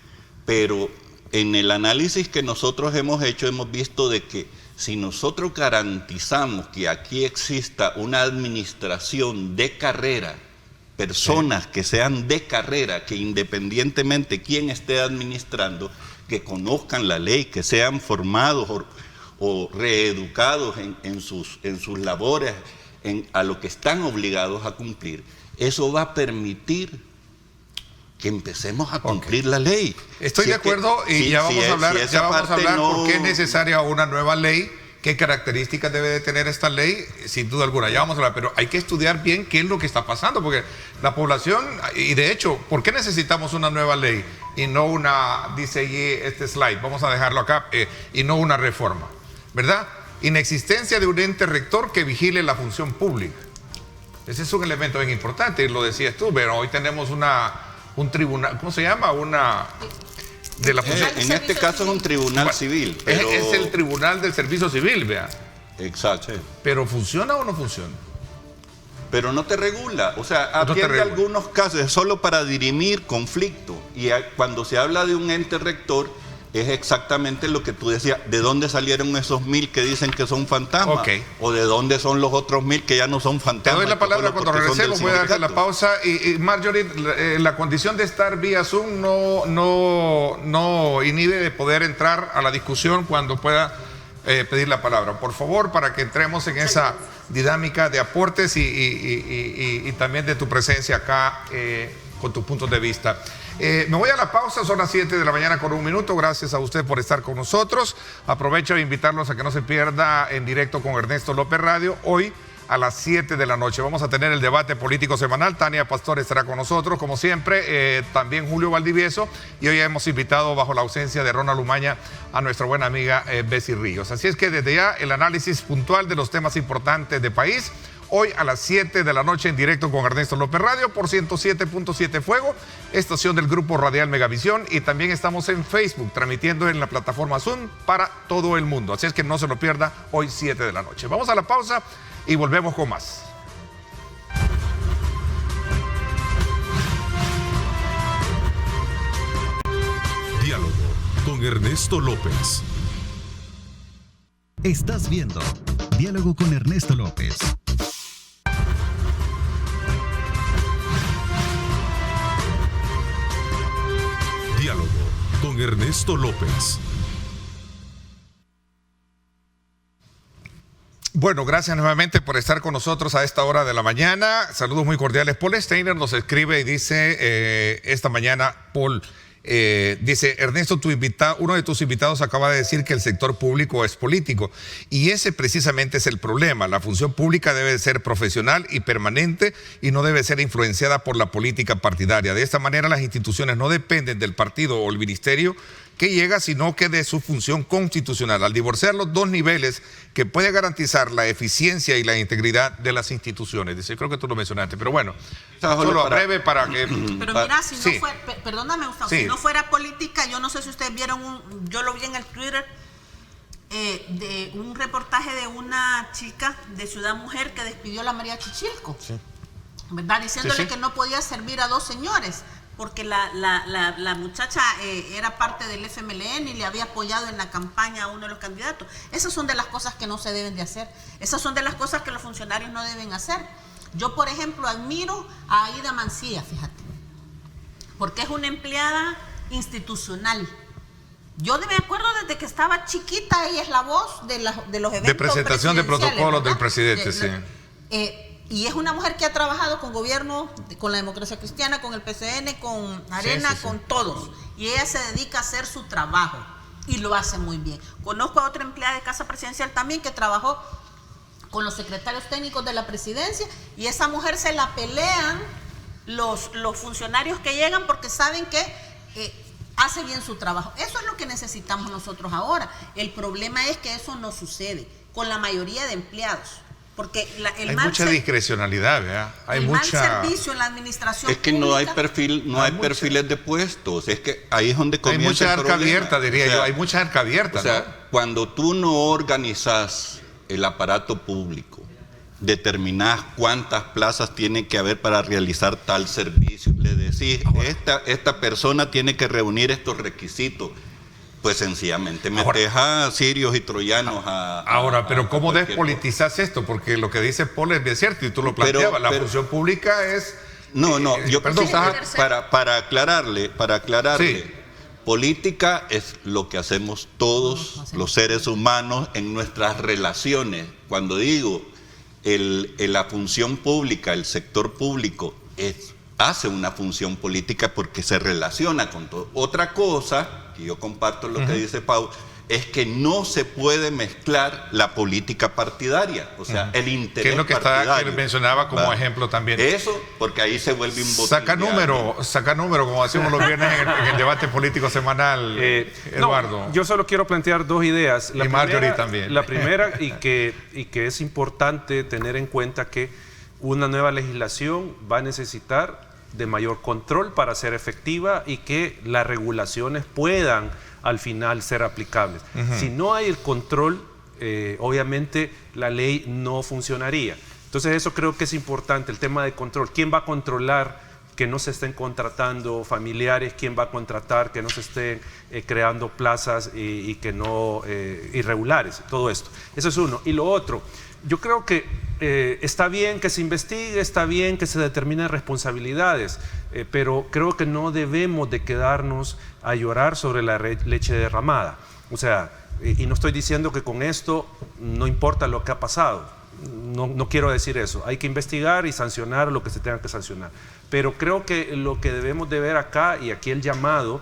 Pero en el análisis que nosotros hemos hecho, hemos visto de que si nosotros garantizamos que aquí exista una administración de carrera, personas que sean de carrera, que independientemente quién esté administrando, que conozcan la ley, que sean formados o reeducados en sus labores, a lo que están obligados a cumplir, eso va a permitir que empecemos a cumplir la ley. Estoy de acuerdo y ya vamos a hablar por qué es necesaria una nueva ley, qué características debe de tener esta ley, sin duda alguna, ya vamos a hablar, pero hay que estudiar bien qué es lo que está pasando, porque la población, y de hecho, ¿por qué necesitamos una nueva ley y no dice allí este slide, vamos a dejarlo acá, y no una reforma, ¿verdad? Inexistencia de un ente rector que vigile la función pública. Ese es un elemento bien importante, lo decías tú, pero hoy tenemos un tribunal, ¿cómo se llama? De la función. En este caso es un tribunal civil. Pero es el tribunal del servicio civil, vea. Exacto. ¿Pero funciona o no funciona? Pero no te regula, o sea, atiende algunos casos, es solo para dirimir conflicto. Y cuando se habla de un ente rector, es exactamente lo que tú decías, ¿de dónde salieron esos 1000 que dicen que son fantasmas? Okay. ¿O de dónde son los otros 1000 que ya no son fantasmas? Te doy la palabra cuando regresemos, voy a hacer la pausa. Y Marjorie, la condición de estar vía Zoom no inhibe de poder entrar a la discusión cuando pueda pedir la palabra. Por favor, para que entremos en esa dinámica de aportes y también de tu presencia acá con tus puntos de vista. Me voy a la pausa, son las 7 de la mañana con 1 minuto. Gracias a usted por estar con nosotros. Aprovecho de invitarlos a que no se pierda en directo con Ernesto López Radio. Hoy a las 7 de la noche. Vamos a tener el debate político semanal. Tania Pastor estará con nosotros, como siempre. También Julio Valdivieso. Y hoy hemos invitado, bajo la ausencia de Ronald Umaña, a nuestra buena amiga Bessie Ríos. Así es que desde ya el análisis puntual de los temas importantes del país. Hoy a las 7 de la noche en directo con Ernesto López Radio por 107.7 Fuego, estación del Grupo Radial Megavisión, y también estamos en Facebook transmitiendo en la plataforma Zoom para todo el mundo. Así es que no se lo pierda hoy 7 de la noche. Vamos a la pausa y volvemos con más. Diálogo con Ernesto López. Estás viendo Diálogo con Ernesto López. Diálogo con Ernesto López. Bueno, gracias nuevamente por estar con nosotros a esta hora de la mañana. Saludos muy cordiales. Paul Steiner nos escribe y dice esta mañana, Paul, dice, Ernesto, uno de tus invitados acaba de decir que el sector público es político, y ese precisamente es el problema. La función pública debe ser profesional y permanente y no debe ser influenciada por la política partidaria. De esta manera las instituciones no dependen del partido o el ministerio que llega, sino que de su función constitucional, al divorciar los dos niveles que puede garantizar la eficiencia y la integridad de las instituciones. Dice, creo que tú lo mencionaste, pero bueno, solo breve para que... Pero mira, si sí. no fuera, perdóname, Gustavo, Sí. si no fuera política, yo no sé si ustedes vieron, yo lo vi en el Twitter, de un reportaje de una chica de Ciudad Mujer que despidió a la María Chichilco, Sí. ¿verdad? Diciéndole Sí, sí. que no podía servir a dos señores, porque la muchacha era parte del FMLN y le había apoyado en la campaña a uno de los candidatos. Esas son de las cosas que no se deben de hacer. Esas son de las cosas que los funcionarios no deben hacer. Yo, por ejemplo, admiro a Aida Mancilla, fíjate, porque es una empleada institucional. Yo me acuerdo desde que estaba chiquita, ella es la voz de los eventos De presentación de protocolos del presidente, sí. Y es una mujer que ha trabajado con gobierno, con la Democracia Cristiana, con el PCN, con Arena, Sí, sí, sí. con todos. Y ella se dedica a hacer su trabajo y lo hace muy bien. Conozco a otra empleada de Casa Presidencial también que trabajó con los secretarios técnicos de la presidencia, y esa mujer se la pelean los funcionarios que llegan porque saben que hace bien su trabajo. Eso es lo que necesitamos nosotros ahora. El problema es que eso no sucede con la mayoría de empleados. Porque Hay mucha discrecionalidad, ¿verdad? Hay mal mucha... servicio en la administración Es que no hay pública. perfiles de puestos. Es que ahí es donde Hay comienza mucha el arca problema. abierta, diría O sea, yo. Hay mucha arca abierta, O sea, ¿no? cuando tú no organizas el aparato público, determinás cuántas plazas tiene que haber para realizar tal servicio, le decís, esta persona tiene que reunir estos requisitos, pues sencillamente metes a sirios y troyanos Ahora, pero ¿cómo cualquier despolitizas esto? Porque lo que dice Paul es bien cierto, y tú lo Pero- planteabas, la pero- función pública es... No, yo perdón, para aclararle, Sí. política es lo que hacemos todos los seres humanos en nuestras relaciones. Cuando digo la función pública, el sector público hace una función política porque se relaciona con todo. Otra cosa, y yo comparto lo que dice Pau, es que no se puede mezclar la política partidaria, o sea, el interés que es lo que partidario. mencionaba como Va. ejemplo también. Eso, porque ahí se vuelve un Saca número, como hacemos los viernes en el debate político semanal, Eduardo. No, yo solo quiero plantear dos ideas. Y Marjorie también. La primera, y que es importante tener en cuenta que una nueva legislación va a necesitar de mayor control para ser efectiva y que las regulaciones puedan al final ser aplicables. Si no hay el control, obviamente la ley no funcionaría. Entonces eso creo que es importante, el tema de control. ¿Quién va a controlar que no se estén contratando familiares? ¿Quién va a contratar que no se estén creando plazas y que no irregulares? Todo esto. Eso es uno. Y lo otro, yo creo que está bien que se investigue, está bien que se determinen responsabilidades, pero creo que no debemos de quedarnos a llorar sobre la leche derramada. O sea, y no estoy diciendo que con esto no importa lo que ha pasado. No quiero decir eso. Hay que investigar y sancionar lo que se tenga que sancionar. Pero creo que lo que debemos de ver acá, y aquí el llamado,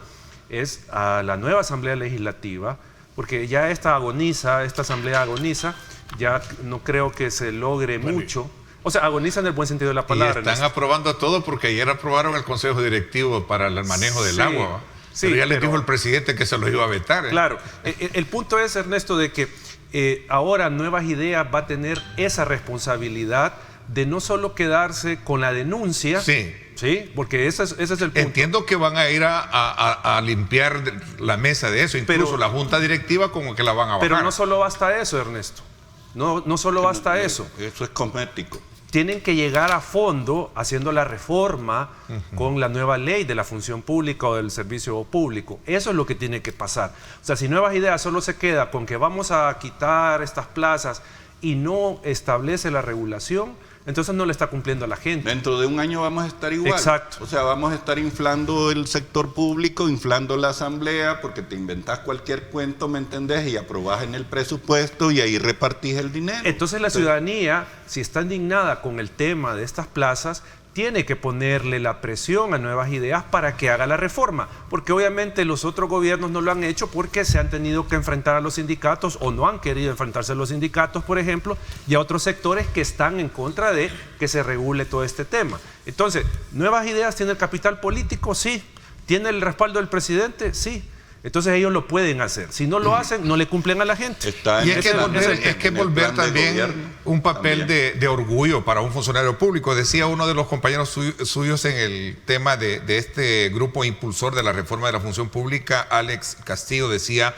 es a la nueva Asamblea Legislativa, porque ya esta asamblea agoniza, ya no creo que se logre mucho. O sea, agonizan en el buen sentido de la palabra. Y están aprobando todo porque ayer aprobaron el Consejo Directivo para el manejo del agua, ¿va? Sí, pero ya les dijo el presidente que se lo iba a vetar. Claro. El punto es, Ernesto, de que ahora Nuevas Ideas va a tener esa responsabilidad de no solo quedarse con la denuncia. Sí. Sí, porque ese es el punto. Entiendo que van a ir a limpiar la mesa de eso, incluso Pero, la junta directiva como que la van a bajar. Pero no solo basta eso, Ernesto. No solo basta eso. Eso es cosmético. Tienen que llegar a fondo haciendo la reforma con la nueva ley de la función pública o del servicio público. Eso es lo que tiene que pasar. O sea, si Nuevas Ideas solo se queda con que vamos a quitar estas plazas y no establece la regulación, entonces no le está cumpliendo a la gente. Dentro de un año vamos a estar igual. Exacto. O sea, vamos a estar inflando el sector público, inflando la asamblea, porque te inventás cualquier cuento, ¿me entendés? Y aprobás en el presupuesto y ahí repartís el dinero. Entonces la ciudadanía, si está indignada con el tema de estas plazas, tiene que ponerle la presión a Nuevas Ideas para que haga la reforma, porque obviamente los otros gobiernos no lo han hecho porque se han tenido que enfrentar a los sindicatos o no han querido enfrentarse a los sindicatos, por ejemplo, y a otros sectores que están en contra de que se regule todo este tema. Entonces, ¿Nuevas Ideas tiene el capital político? Sí. ¿Tiene el respaldo del presidente? Sí. Entonces ellos lo pueden hacer. Si no lo hacen, no le cumplen a la gente. Y es que volver también un papel de orgullo para un funcionario público. Decía uno de los compañeros suyos en el tema de este grupo impulsor de la reforma de la función pública, Alex Castillo, decía: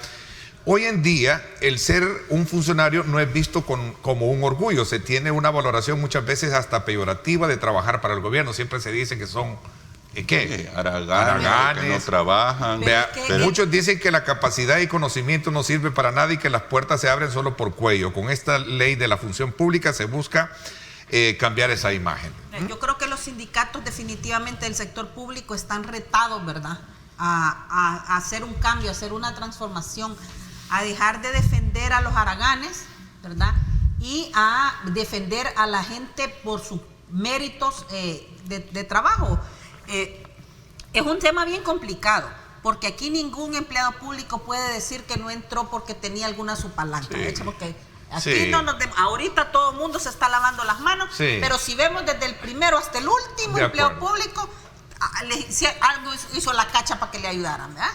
hoy en día el ser un funcionario no es visto como un orgullo. Se tiene una valoración muchas veces hasta peyorativa de trabajar para el gobierno. Siempre se dice que son... ¿Qué? Haraganes, que no trabajan. Muchos dicen que la capacidad y conocimiento no sirve para nada y que las puertas se abren solo por cuello. Con esta ley de la función pública se busca cambiar esa imagen. Yo creo que los sindicatos definitivamente del sector público están retados, ¿verdad?, a hacer un cambio, a hacer una transformación, a dejar de defender a los haraganes, ¿verdad?, y a defender a la gente por sus méritos de trabajo. Es un tema bien complicado, porque aquí ningún empleado público puede decir que no entró porque tenía alguna su palanca. Sí. Porque aquí ahorita todo el mundo se está lavando las manos, pero si vemos desde el primero hasta el último empleado público, algo hizo la cacha para que le ayudaran, ¿verdad?,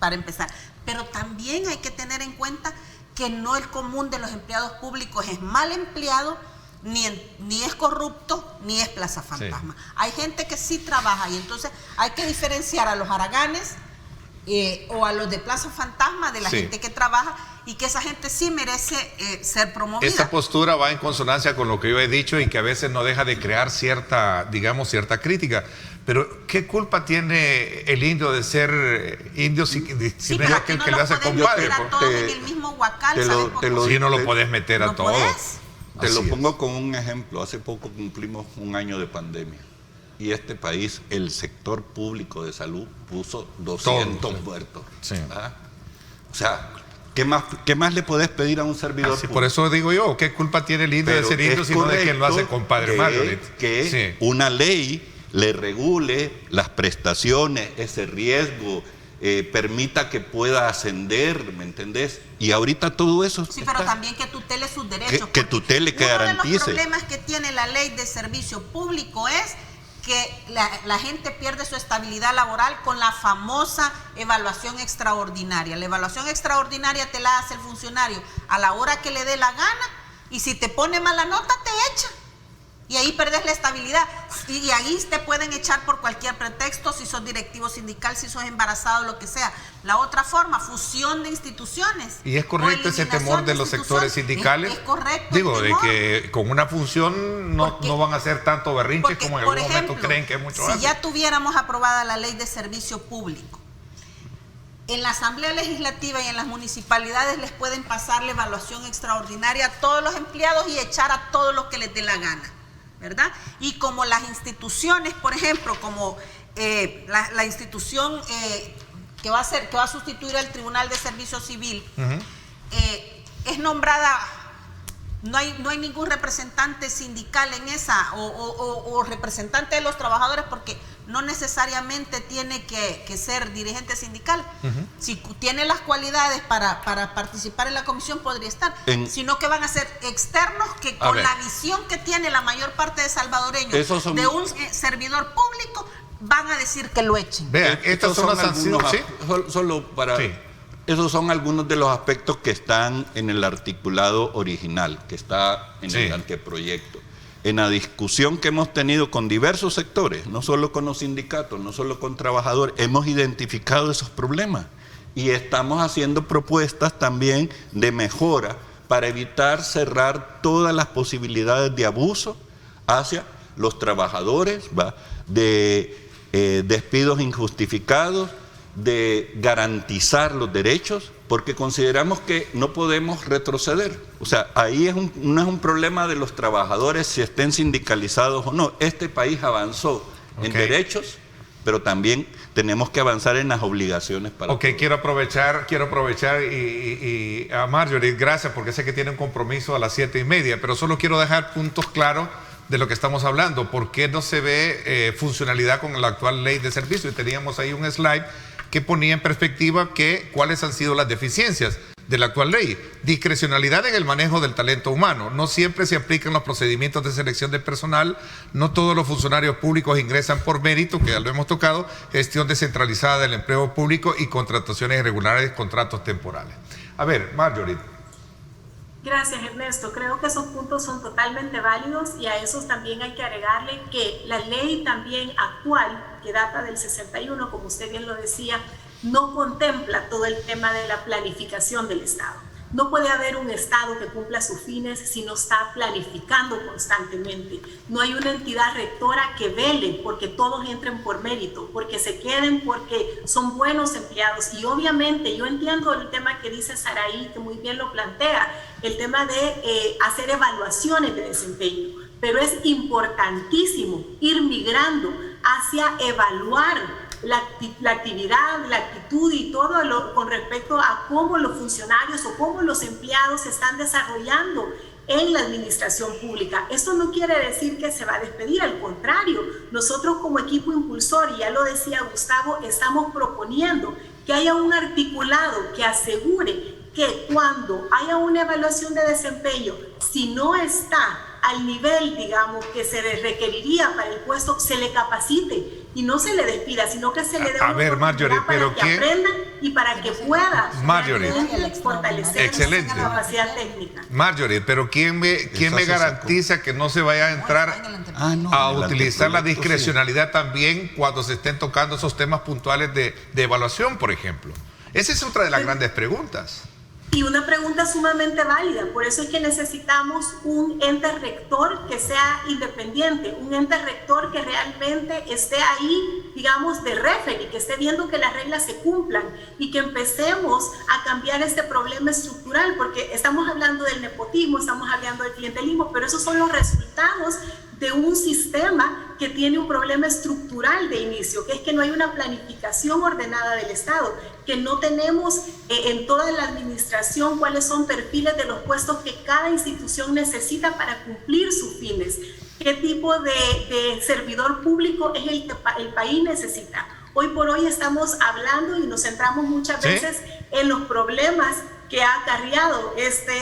para empezar. Pero también hay que tener en cuenta que no el común de los empleados públicos es mal empleado, ni es corrupto, ni es plaza fantasma. Hay gente que sí trabaja y entonces hay que diferenciar a los haraganes o a los de plaza fantasma de la gente que trabaja, y que esa gente sí merece ser promovida. Esta postura va en consonancia con lo que yo he dicho y que a veces no deja de crear cierta crítica. Pero ¿qué culpa tiene el indio de ser indio si no es aquel que le hace compadre? Si no lo puedes meter a todos. Te lo pongo con un ejemplo. Hace poco cumplimos un año de pandemia y este país, el sector público de salud, puso 200 muertos. Sí. O sea, ¿qué más le podés pedir a un servidor público? Por eso digo yo, ¿qué culpa tiene el indio de ser indio si no de quien lo hace compadre Margaret? Que una ley le regule las prestaciones, ese riesgo, permita que pueda ascender, ¿me entendés? Y ahorita todo eso... Sí, pero también que tutele sus derechos. Que tutele, que garantice. Uno de los problemas que tiene la ley de servicio público es que la gente pierde su estabilidad laboral con la famosa evaluación extraordinaria. La evaluación extraordinaria te la hace el funcionario a la hora que le dé la gana, y si te pone mala nota te echa. Y ahí perdés la estabilidad. Y ahí te pueden echar por cualquier pretexto, si sos directivo sindical, si sos embarazado, lo que sea. La otra forma, fusión de instituciones. ¿Y es correcto ese temor de los sectores sindicales? Es correcto. Digo, de que con una función no van a hacer tanto berrinche como en algún momento creen que es mucho si ya tuviéramos aprobada la ley de servicio público, en la Asamblea Legislativa y en las municipalidades les pueden pasar la evaluación extraordinaria a todos los empleados y echar a todos los que les dé la gana, ¿verdad? Y como las instituciones, por ejemplo, como la institución que va a sustituir al Tribunal de Servicio Civil, es nombrada, no hay ningún representante sindical en esa o representante de los trabajadores, porque no necesariamente tiene que ser dirigente sindical. Si tiene las cualidades para participar en la comisión, podría estar, sino que van a ser externos que con la visión que tiene la mayor parte de salvadoreños de un servidor público, van a decir que lo echen. Vean, estas son las sanciones. ¿Sí? Solo para... Sí. Esos son algunos de los aspectos que están en el articulado original, que está en el anteproyecto. En la discusión que hemos tenido con diversos sectores, no solo con los sindicatos, no solo con trabajadores, hemos identificado esos problemas y estamos haciendo propuestas también de mejora para evitar cerrar todas las posibilidades de abuso hacia los trabajadores, de despidos injustificados, de garantizar los derechos, porque consideramos que no podemos retroceder. O sea, ahí no es un problema de los trabajadores si estén sindicalizados o no. Este país avanzó en derechos, pero también tenemos que avanzar en las obligaciones para todos. Quiero aprovechar y a Marjorie, gracias, porque sé que tiene un compromiso a las 7:30, pero solo quiero dejar puntos claros de lo que estamos hablando. ¿Por qué no se ve funcionalidad con la actual ley de servicio? Y teníamos ahí un slide que ponía en perspectiva cuáles han sido las deficiencias de la actual ley. Discrecionalidad en el manejo del talento humano. No siempre se aplican los procedimientos de selección de personal, no todos los funcionarios públicos ingresan por mérito, que ya lo hemos tocado, gestión descentralizada del empleo público y contrataciones irregulares, contratos temporales. A ver, Marjorie. Gracias, Ernesto. Creo que esos puntos son totalmente válidos y a esos también hay que agregarle que la ley también actual, que data del 61, como usted bien lo decía, no contempla todo el tema de la planificación del Estado. No puede haber un Estado que cumpla sus fines si no está planificando constantemente. No hay una entidad rectora que vele porque todos entren por mérito, porque se queden porque son buenos empleados. Y obviamente yo entiendo el tema que dice Saraí, que muy bien lo plantea, el tema de hacer evaluaciones de desempeño. Pero es importantísimo ir migrando hacia evaluar la actividad, la actitud y todo con respecto a cómo los funcionarios o cómo los empleados se están desarrollando en la administración pública. Esto no quiere decir que se va a despedir, al contrario, nosotros como equipo impulsor, y ya lo decía Gustavo, estamos proponiendo que haya un articulado que asegure que cuando haya una evaluación de desempeño, si no está al nivel, digamos, que se le requeriría para el puesto, se le capacite y no se le despida, sino que se le dé una oportunidad para que aprendan y para que pueda fortalecer su capacidad técnica. Marjorie, pero ¿quién me garantiza que no se vaya a entrar a utilizar la discrecionalidad también cuando se estén tocando esos temas puntuales de evaluación, por ejemplo? Esa es otra de las grandes preguntas. Y una pregunta sumamente válida, por eso es que necesitamos un ente rector que sea independiente, un ente rector que realmente esté ahí, digamos, de referee, que esté viendo que las reglas se cumplan y que empecemos a cambiar este problema estructural, porque estamos hablando del nepotismo, estamos hablando del clientelismo, pero esos son los resultados de un sistema que tiene un problema estructural de inicio, que es que no hay una planificación ordenada del Estado, que no tenemos en toda la administración cuáles son perfiles de los puestos que cada institución necesita para cumplir sus fines, qué tipo de servidor público es el que el país necesita. Hoy por hoy estamos hablando y nos centramos muchas veces en los problemas que ha acarreado esta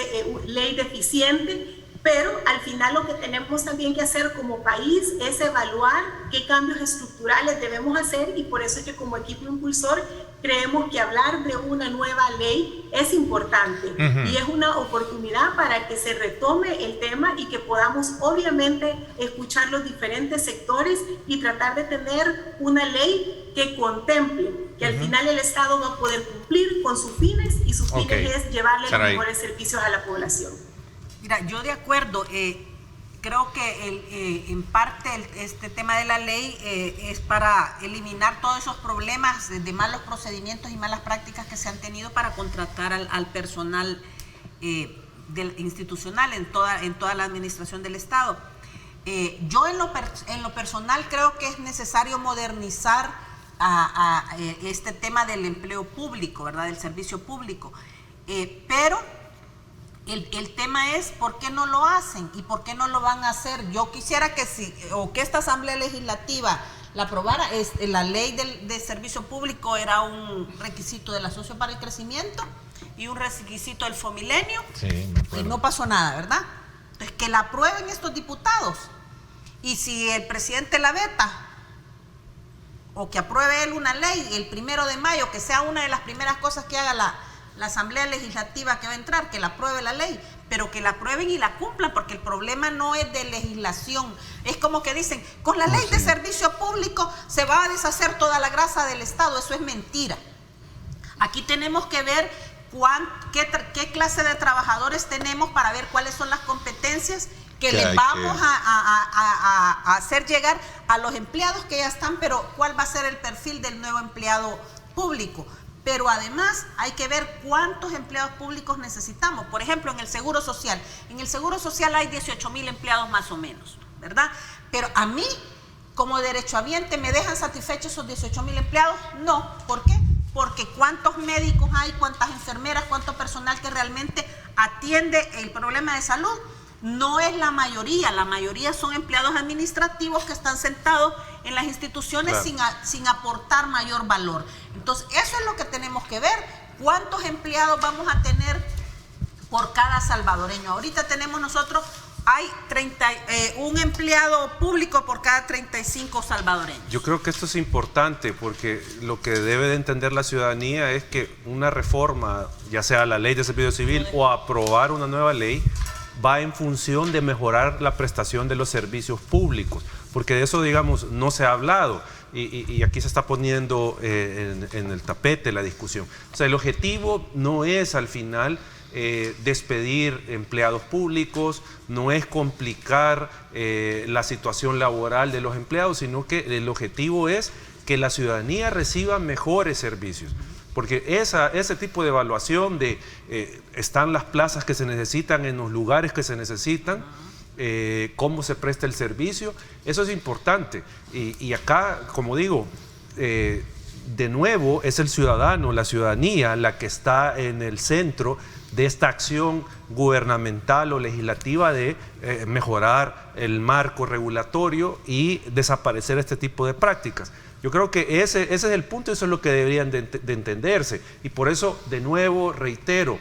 ley deficiente, pero al final lo que tenemos también que hacer como país es evaluar qué cambios estructurales debemos hacer, y por eso es que como equipo impulsor creemos que hablar de una nueva ley es importante y es una oportunidad para que se retome el tema y que podamos obviamente escuchar los diferentes sectores y tratar de tener una ley que contemple que al final el Estado va a poder cumplir con sus fines, y sus fines es llevarle los mejores servicios a la población. Mira, yo de acuerdo, creo que en parte este tema de la ley es para eliminar todos esos problemas de malos procedimientos y malas prácticas que se han tenido para contratar al personal institucional en toda la administración del Estado. Yo en lo personal creo que es necesario modernizar este tema del empleo público, ¿verdad? Del servicio público, pero el tema es por qué no lo hacen y por qué no lo van a hacer. Yo quisiera que esta Asamblea Legislativa la aprobara. La ley de servicio público era un requisito del Asocio para el Crecimiento y un requisito del Fomilenio, y no pasó nada, ¿verdad? Entonces, que la aprueben estos diputados, y si el presidente la veta, o que apruebe él una ley el 1 de mayo, que sea una de las primeras cosas que haga la Asamblea Legislativa que va a entrar, que la apruebe la ley, pero que la aprueben y la cumplan, porque el problema no es de legislación. Es como que dicen, con la ley de servicio público se va a deshacer toda la grasa del Estado. Eso es mentira. Aquí tenemos que ver qué clase de trabajadores tenemos para ver cuáles son las competencias que les vamos a hacer llegar a los empleados que ya están, pero cuál va a ser el perfil del nuevo empleado público. Pero además hay que ver cuántos empleados públicos necesitamos. Por ejemplo, en el Seguro Social. En el Seguro Social hay 18,000 empleados más o menos, ¿verdad? Pero a mí, como derechohabiente, ¿me dejan satisfechos esos 18,000 empleados? No. ¿Por qué? Porque cuántos médicos hay, cuántas enfermeras, cuánto personal que realmente atiende el problema de salud. No es la mayoría son empleados administrativos que están sentados en las instituciones, claro, sin aportar mayor valor. Entonces, eso es lo que tenemos que ver, cuántos empleados vamos a tener por cada salvadoreño. Ahorita tenemos nosotros, hay un empleado público por cada 35 salvadoreños. Yo creo que esto es importante, porque lo que debe de entender la ciudadanía es que una reforma, ya sea la ley de servicio civil o aprobar una nueva ley, va en función de mejorar la prestación de los servicios públicos, porque de eso, digamos, no se ha hablado, y aquí se está poniendo en el tapete la discusión. O sea, el objetivo no es al final despedir empleados públicos, no es complicar la situación laboral de los empleados, sino que el objetivo es que la ciudadanía reciba mejores servicios. Porque ese tipo de evaluación de están las plazas que se necesitan en los lugares que se necesitan, cómo se presta el servicio, eso es importante. Y acá, como digo, de nuevo es el ciudadano, la ciudadanía, la que está en el centro de esta acción gubernamental o legislativa de mejorar el marco regulatorio y desaparecer este tipo de prácticas. Yo creo que ese es el punto, eso es lo que deberían de entenderse. Y por eso, de nuevo, reitero,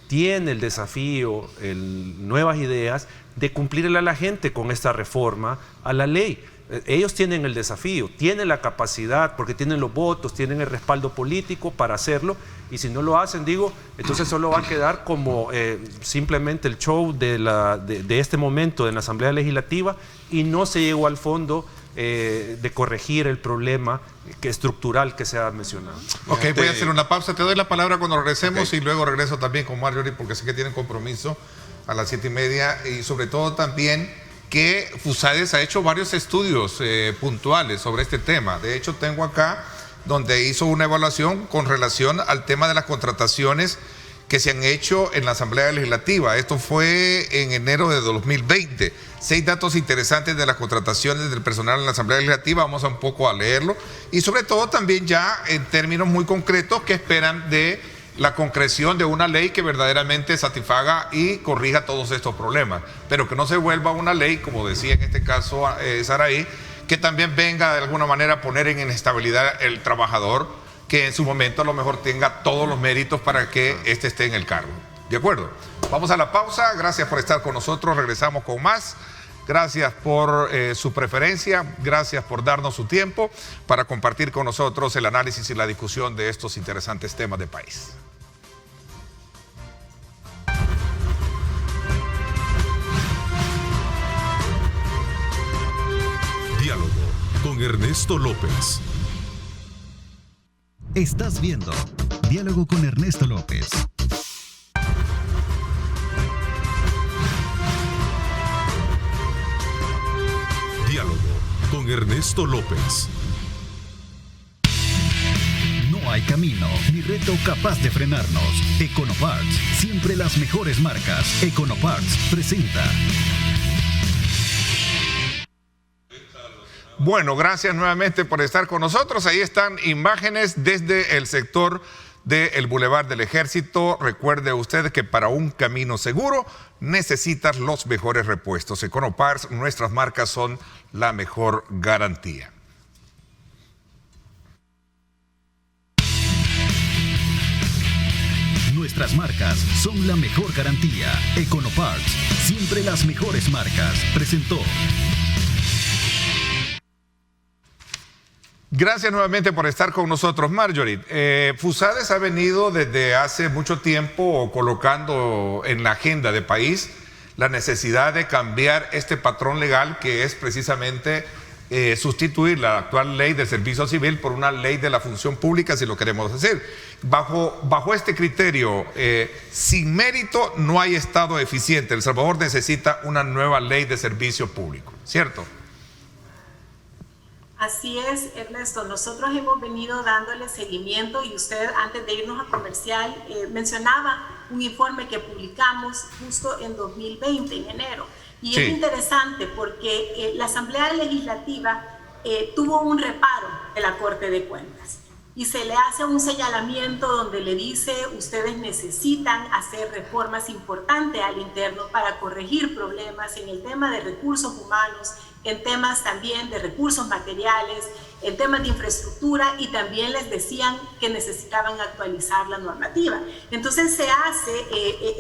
tiene el desafío, nuevas ideas, de cumplirle a la gente con esta reforma a la ley. Ellos tienen el desafío, tienen la capacidad, porque tienen los votos, tienen el respaldo político para hacerlo, y si no lo hacen, digo, entonces solo va a quedar como simplemente el show de este momento en la Asamblea Legislativa, y no se llegó al fondo de corregir el problema estructural que se ha mencionado. Ok, voy a hacer una pausa, te doy la palabra cuando regresemos, y luego regreso también con Marjorie, porque sé que tienen compromiso a las 7:30, y sobre todo también que FUSAIDES ha hecho varios estudios puntuales sobre este tema. De hecho, tengo acá donde hizo una evaluación con relación al tema de las contrataciones que se han hecho en la Asamblea Legislativa. Esto fue en enero de 2020. 6 datos interesantes de las contrataciones del personal en la Asamblea Legislativa. Vamos a un poco a leerlo. Y sobre todo también ya en términos muy concretos que esperan de la concreción de una ley que verdaderamente satisfaga y corrija todos estos problemas, pero que no se vuelva una ley, como decía en este caso Saraí, que también venga de alguna manera a poner en inestabilidad el trabajador, que en su momento a lo mejor tenga todos los méritos para que éste esté en el cargo. ¿De acuerdo? Vamos a la pausa, gracias por estar con nosotros, regresamos con más. Gracias por su preferencia, gracias por darnos su tiempo para compartir con nosotros el análisis y la discusión de estos interesantes temas de país. Diálogo con Ernesto López. Estás viendo Diálogo con Ernesto López. Diálogo con Ernesto López. No hay camino ni reto capaz de frenarnos. Econoparts, siempre las mejores marcas. Econoparts presenta. Bueno, gracias nuevamente por estar con nosotros. Ahí están imágenes desde el sector del Boulevard del Ejército. Recuerde usted que para un camino seguro necesitas los mejores repuestos. Econoparts, nuestras marcas son la mejor garantía. nuestras marcas son la mejor garantía. Econoparts, siempre las mejores marcas, presentó. Gracias nuevamente por estar con nosotros, Marjorie. FUSADES ha venido desde hace mucho tiempo colocando en la agenda del país la necesidad de cambiar este patrón legal, que es precisamente sustituir la actual ley del servicio civil por una ley de la función pública, si lo queremos hacer. Bajo este criterio, sin mérito no hay Estado eficiente. El Salvador necesita una nueva ley de servicio público, ¿cierto? Así es, Ernesto. Nosotros hemos venido dándole seguimiento y usted, antes de irnos a comercial, mencionaba un informe que publicamos justo en 2020, en enero. Y sí, es interesante porque la Asamblea Legislativa tuvo un reparo de la Corte de Cuentas y se le hace un señalamiento donde le dice: ustedes necesitan hacer reformas importantes al interno para corregir problemas en el tema de recursos humanos, en temas también de recursos materiales, en temas de infraestructura, y también les decían que necesitaban actualizar la normativa. Entonces se hace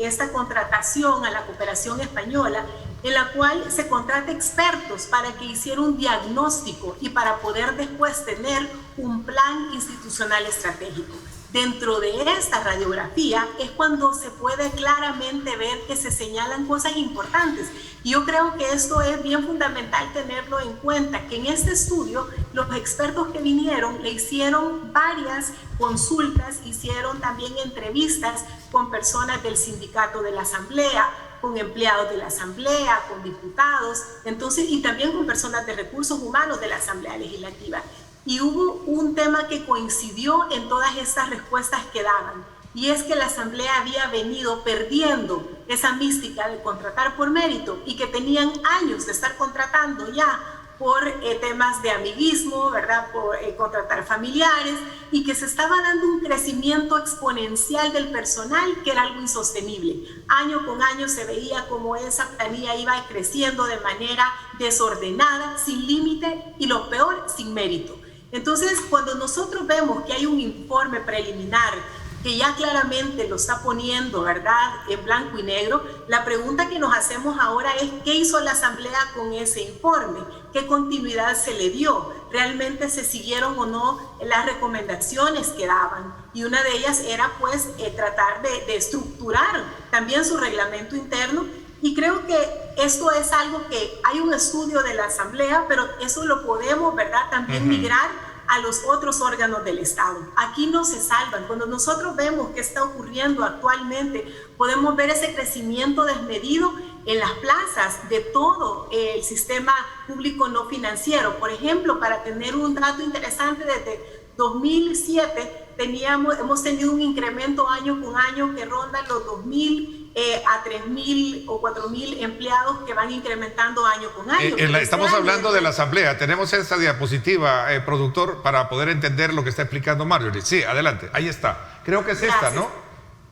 esta contratación a la cooperación española, en la cual se contrata expertos para que hicieran un diagnóstico y para poder después tener un plan institucional estratégico. Dentro de esta radiografía es cuando se puede claramente ver que se señalan cosas importantes. Y yo creo que esto es bien fundamental tenerlo en cuenta, que en este estudio los expertos que vinieron le hicieron varias consultas, hicieron también entrevistas con personas del sindicato de la Asamblea, con empleados de la Asamblea, con diputados, entonces, y también con personas de recursos humanos de la Asamblea Legislativa. Y hubo un tema que coincidió en todas estas respuestas que daban, y es que la Asamblea había venido perdiendo esa mística de contratar por mérito, y que tenían años de estar contratando ya por temas de amiguismo, ¿verdad? Por contratar familiares, y que se estaba dando un crecimiento exponencial del personal que era algo insostenible. Año con año se veía como esa planilla iba creciendo de manera desordenada, sin límite, y lo peor, sin mérito. Entonces, cuando nosotros vemos que hay un informe preliminar que ya claramente lo está poniendo, ¿verdad?, en blanco y negro, la pregunta que nos hacemos ahora es: ¿qué hizo la Asamblea con ese informe? ¿Qué continuidad se le dio? ¿Realmente se siguieron o no las recomendaciones que daban? Y una de ellas era, pues, tratar de estructurar también su reglamento interno. Y creo que esto es algo que hay un estudio de la Asamblea, pero eso lo podemos, ¿verdad?, también migrar a los otros órganos del Estado. Aquí no se salvan. Cuando nosotros vemos qué está ocurriendo actualmente, podemos ver ese crecimiento desmedido en las plazas de todo el sistema público no financiero. Por ejemplo, para tener un dato interesante, desde 2007 hemos tenido un incremento año con año que ronda los 2.000 a 3.000 o 4.000 empleados, que van incrementando año con año. Estamos hablando de la Asamblea. Tenemos esa diapositiva, productor, para poder entender lo que está explicando Marjorie. Sí, adelante, ahí está. Creo que es esta, ¿no?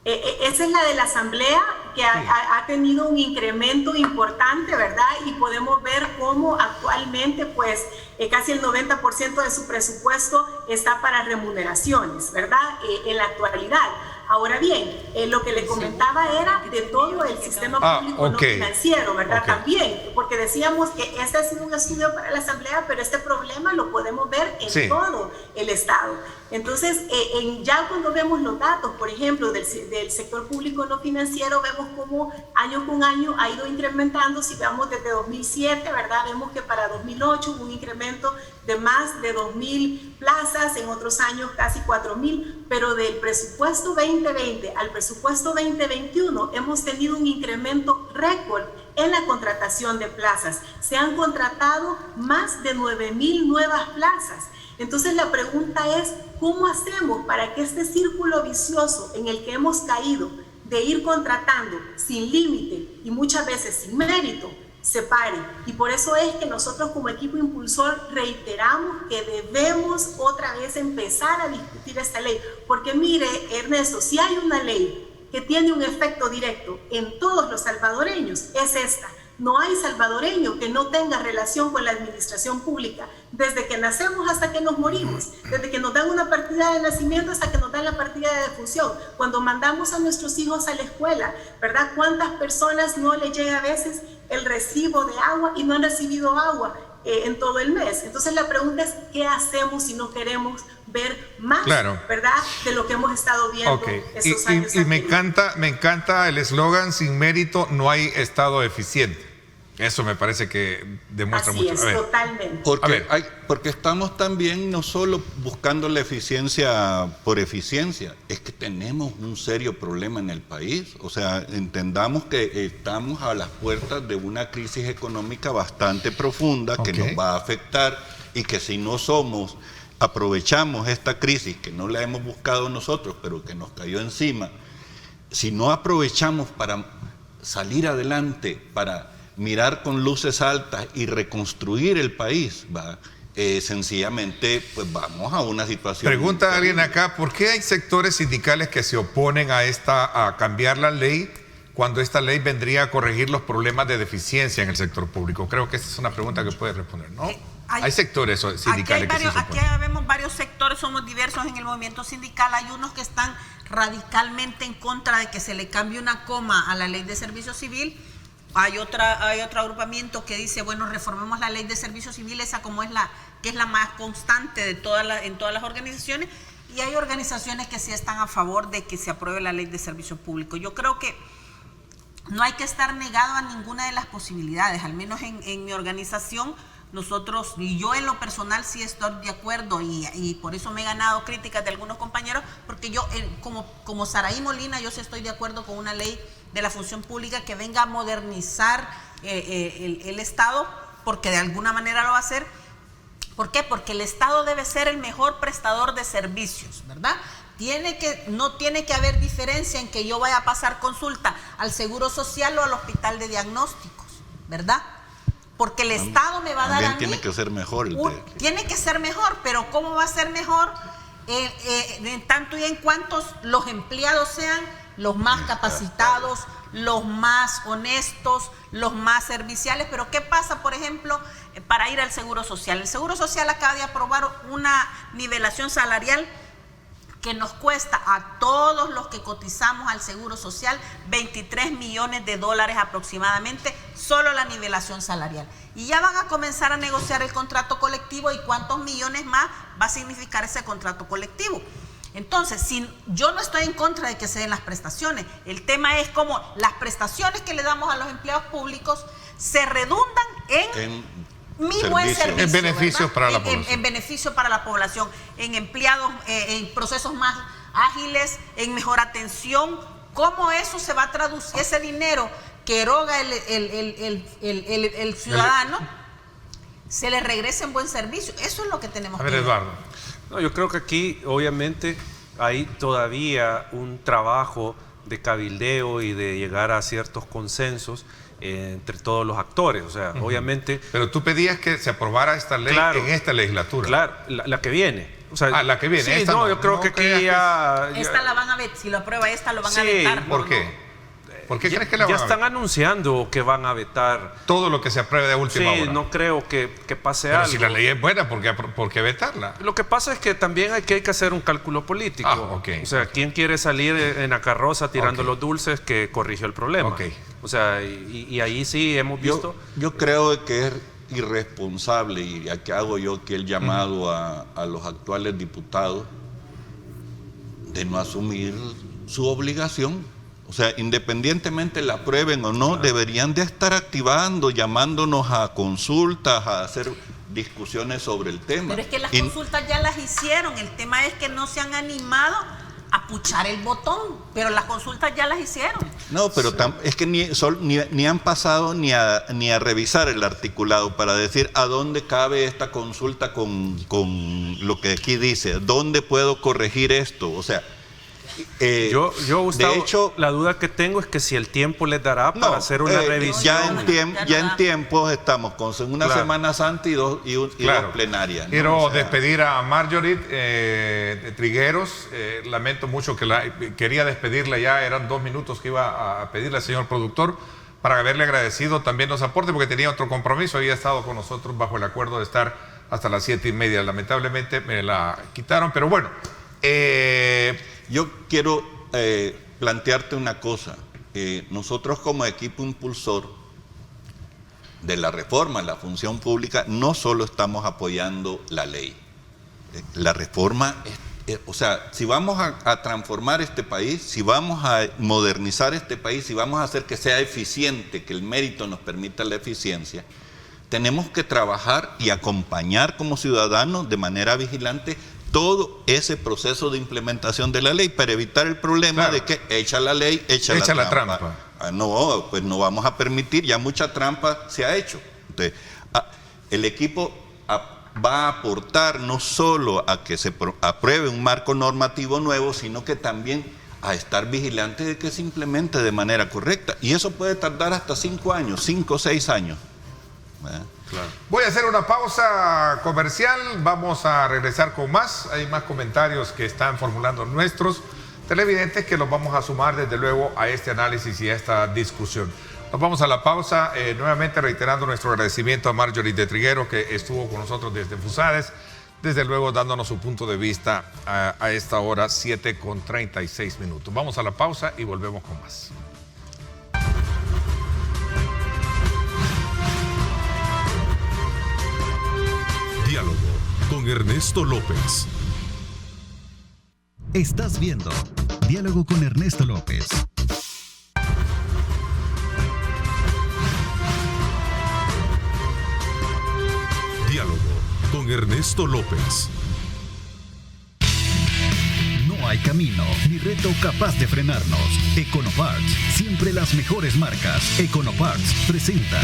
Esa es la de la Asamblea, que ha tenido un incremento importante, ¿verdad? Y podemos ver cómo actualmente, pues, casi el 90% de su presupuesto está para remuneraciones, ¿verdad? En la actualidad. Ahora bien, lo que le comentaba era de todo el sistema público no financiero, ¿verdad? También, porque decíamos que este ha sido un estudio para la Asamblea, pero este problema lo podemos ver en todo el Estado. Entonces, ya cuando vemos los datos, por ejemplo, del sector público no financiero, vemos cómo año con año ha ido incrementando. Si vemos desde 2007, ¿verdad? Vemos que para 2008 hubo un incremento de más de 2.000 plazas, en otros años casi 4.000, pero del presupuesto 2020 al presupuesto 2021 hemos tenido un incremento récord en la contratación de plazas. Se han contratado más de 9.000 nuevas plazas. Entonces la pregunta es: ¿cómo hacemos para que este círculo vicioso en el que hemos caído de ir contratando sin límite y muchas veces sin mérito se pare? Y por eso es que nosotros como equipo impulsor reiteramos que debemos otra vez empezar a discutir esta ley, porque mire, Ernesto, si hay una ley que tiene un efecto directo en todos los salvadoreños, es esta. No hay salvadoreño que no tenga relación con la administración pública, desde que nacemos hasta que nos morimos, desde que nos dan una partida de nacimiento hasta que nos dan la partida de defunción, cuando mandamos a nuestros hijos a la escuela, ¿verdad? ¿Cuántas personas no les llega a veces el recibo de agua y no han recibido agua en todo el mes? Entonces la pregunta es, ¿qué hacemos si no queremos ver más, ¿verdad?, de lo que hemos estado viendo estos años? Y me encanta el eslogan: sin mérito no hay Estado eficiente. Eso me parece que demuestra Así mucho. Es, totalmente. Porque estamos también no solo buscando la eficiencia por eficiencia, es que tenemos un serio problema en el país. O sea, entendamos que estamos a las puertas de una crisis económica bastante profunda que nos va a afectar, y que si no aprovechamos esta crisis, que no la hemos buscado nosotros, pero que nos cayó encima, si no aprovechamos para salir adelante, para mirar con luces altas y reconstruir el país, sencillamente pues vamos a una situación. Pregunta alguien acá: ¿por qué hay sectores sindicales que se oponen a cambiar la ley, cuando esta ley vendría a corregir los problemas de deficiencia en el sector público? Creo que esa es una pregunta que puedes responder, ¿no? Hay sectores sindicales que se oponen. Aquí vemos varios sectores, somos diversos en el movimiento sindical. Hay unos que están radicalmente en contra de que se le cambie una coma a la ley de servicio civil. Hay otro agrupamiento que dice, bueno, reformemos la ley de servicio civil, esa que es la más constante de en todas las organizaciones, y hay organizaciones que sí están a favor de que se apruebe la ley de servicio público. Yo creo que no hay que estar negado a ninguna de las posibilidades, al menos en mi organización. Nosotros, y yo en lo personal sí estoy de acuerdo, y por eso me he ganado críticas de algunos compañeros, porque yo como Saraí Molina, yo sí estoy de acuerdo con una ley de la función pública que venga a modernizar el Estado, porque de alguna manera lo va a hacer. ¿Por qué? Porque el Estado debe ser el mejor prestador de servicios, ¿verdad? No tiene que haber diferencia en que yo vaya a pasar consulta al Seguro Social o al hospital de diagnósticos, ¿verdad? Porque el Estado me va a dar a mí. Tiene que ser mejor. Tiene que ser mejor, pero ¿cómo va a ser mejor? En tanto y en cuanto los empleados sean los más capacitados, los más honestos, los más serviciales. Pero ¿qué pasa, por ejemplo, para ir al Seguro Social? El Seguro Social acaba de aprobar una nivelación salarial que nos cuesta a todos los que cotizamos al Seguro Social $23 millones aproximadamente, solo la nivelación salarial. Y ya van a comenzar a negociar el contrato colectivo, y cuántos millones más va a significar ese contrato colectivo. Entonces, yo no estoy en contra de que se den las prestaciones. El tema es cómo las prestaciones que le damos a los empleados públicos se redundan en buen servicio, en beneficios para la población. En beneficio para la población, en empleados, en procesos más ágiles, en mejor atención. ¿Cómo eso se va a traducir, ese dinero que eroga el ciudadano, se le regrese en buen servicio? Eso es lo que tenemos que ver. Eduardo. No, yo creo que aquí obviamente hay todavía un trabajo de cabildeo y de llegar a ciertos consensos entre todos los actores. O sea, obviamente... Pero tú pedías que se aprobara esta ley en esta legislatura. Claro, la que viene. O sea, la que viene. Sí, esta yo creo que aquí ya... Esta la van a ver, si lo aprueba esta lo van a vetar. ¿Por qué? ¿Por qué crees que la van a vetar? Ya están anunciando que van a vetar todo lo que se apruebe de última hora. Sí, no creo que pase pero algo. Si la ley es buena, ¿por qué vetarla? Lo que pasa es que también hay que hacer un cálculo político. O sea, ¿quién quiere salir en la carroza tirando los dulces que corrigió el problema? O sea, y ahí sí hemos visto... Yo creo que es irresponsable, y aquí hago yo que el llamado a los actuales diputados de no asumir su obligación. O sea, independientemente la aprueben o no, deberían de estar activando, llamándonos a consultas, a hacer discusiones sobre el tema. Pero es que las consultas ya las hicieron, el tema es que no se han animado a puchar el botón, pero las consultas ya las hicieron. No, pero es que ni han pasado ni a revisar el articulado para decir a dónde cabe esta consulta con lo que aquí dice, dónde puedo corregir esto, o sea... yo Gustavo, de hecho, la duda que tengo es que si el tiempo les dará para hacer una revisión. Ya en tiempos estamos con una Semana Santa y dos plenarias, ¿no? Quiero despedir a Marjorie Trigueros. Lamento mucho que quería despedirla ya, eran 2 minutos que iba a pedirle al señor productor, para haberle agradecido también los aportes, porque tenía otro compromiso, había estado con nosotros bajo el acuerdo de estar hasta las 7:30. Lamentablemente me la quitaron, pero bueno. Yo quiero plantearte una cosa. Nosotros como equipo impulsor de la reforma, la función pública, no solo estamos apoyando la ley. La reforma, o sea, si vamos a transformar este país, si vamos a modernizar este país, si vamos a hacer que sea eficiente, que el mérito nos permita la eficiencia, tenemos que trabajar y acompañar como ciudadanos de manera vigilante todo ese proceso de implementación de la ley para evitar el problema de que echa la ley, echa la trampa. No, pues no vamos a permitir, ya mucha trampa se ha hecho. Entonces, el equipo va a aportar no solo a que se apruebe un marco normativo nuevo, sino que también a estar vigilante de que se implemente de manera correcta. Y eso puede tardar hasta 5 años, 5 o 6 años. Claro. Voy a hacer una pausa comercial, vamos a regresar con más. Hay más comentarios que están formulando nuestros televidentes que los vamos a sumar desde luego a este análisis y a esta discusión. Nos vamos a la pausa, nuevamente reiterando nuestro agradecimiento a Marjorie de Triguero, que estuvo con nosotros desde Fusades, desde luego dándonos su punto de vista a esta hora, 7:36. Vamos a la pausa y volvemos con más. Diálogo con Ernesto López. Estás viendo Diálogo con Ernesto López. Diálogo con Ernesto López. No hay camino ni reto capaz de frenarnos. Econoparts, siempre las mejores marcas. Econoparts presenta.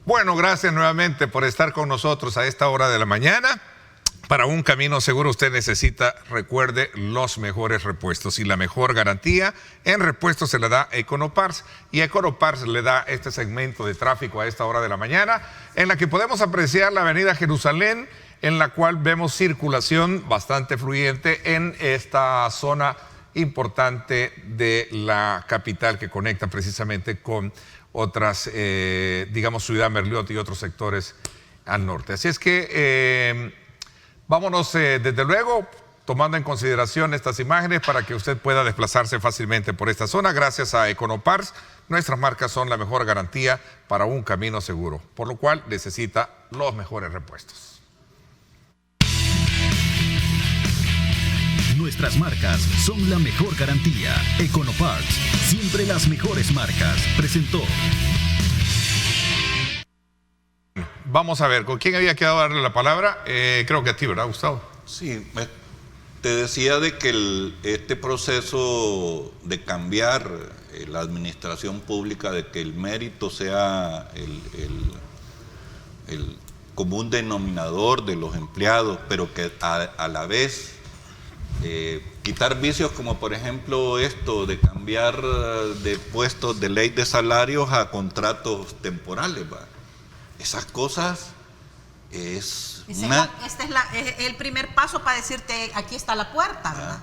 Bueno, gracias nuevamente por estar con nosotros a esta hora de la mañana. Para un camino seguro usted necesita, recuerde, los mejores repuestos y la mejor garantía en repuestos se le da Econoparts, y Econoparts le da este segmento de tráfico a esta hora de la mañana en la que podemos apreciar la avenida Jerusalén, en la cual vemos circulación bastante fluyente en esta zona importante de la capital que conecta precisamente con otras, digamos, Ciudad Merliot y otros sectores al norte. Así es que vámonos desde luego tomando en consideración estas imágenes para que usted pueda desplazarse fácilmente por esta zona. Gracias a Econoparts, nuestras marcas son la mejor garantía para un camino seguro, por lo cual necesita los mejores repuestos. Nuestras marcas son la mejor garantía. Econoparts, siempre las mejores marcas. Presentó. Vamos a ver, ¿con quién había quedado darle la palabra? Creo que a ti, ¿verdad, Gustavo? Sí, te decía de que este proceso de cambiar la administración pública, de que el mérito sea el común denominador de los empleados, pero que a la vez quitar vicios como por ejemplo esto de cambiar de puestos de ley de salarios a contratos temporales, ¿va? Esas cosas es el primer paso para decirte aquí está la puerta, ¿verdad?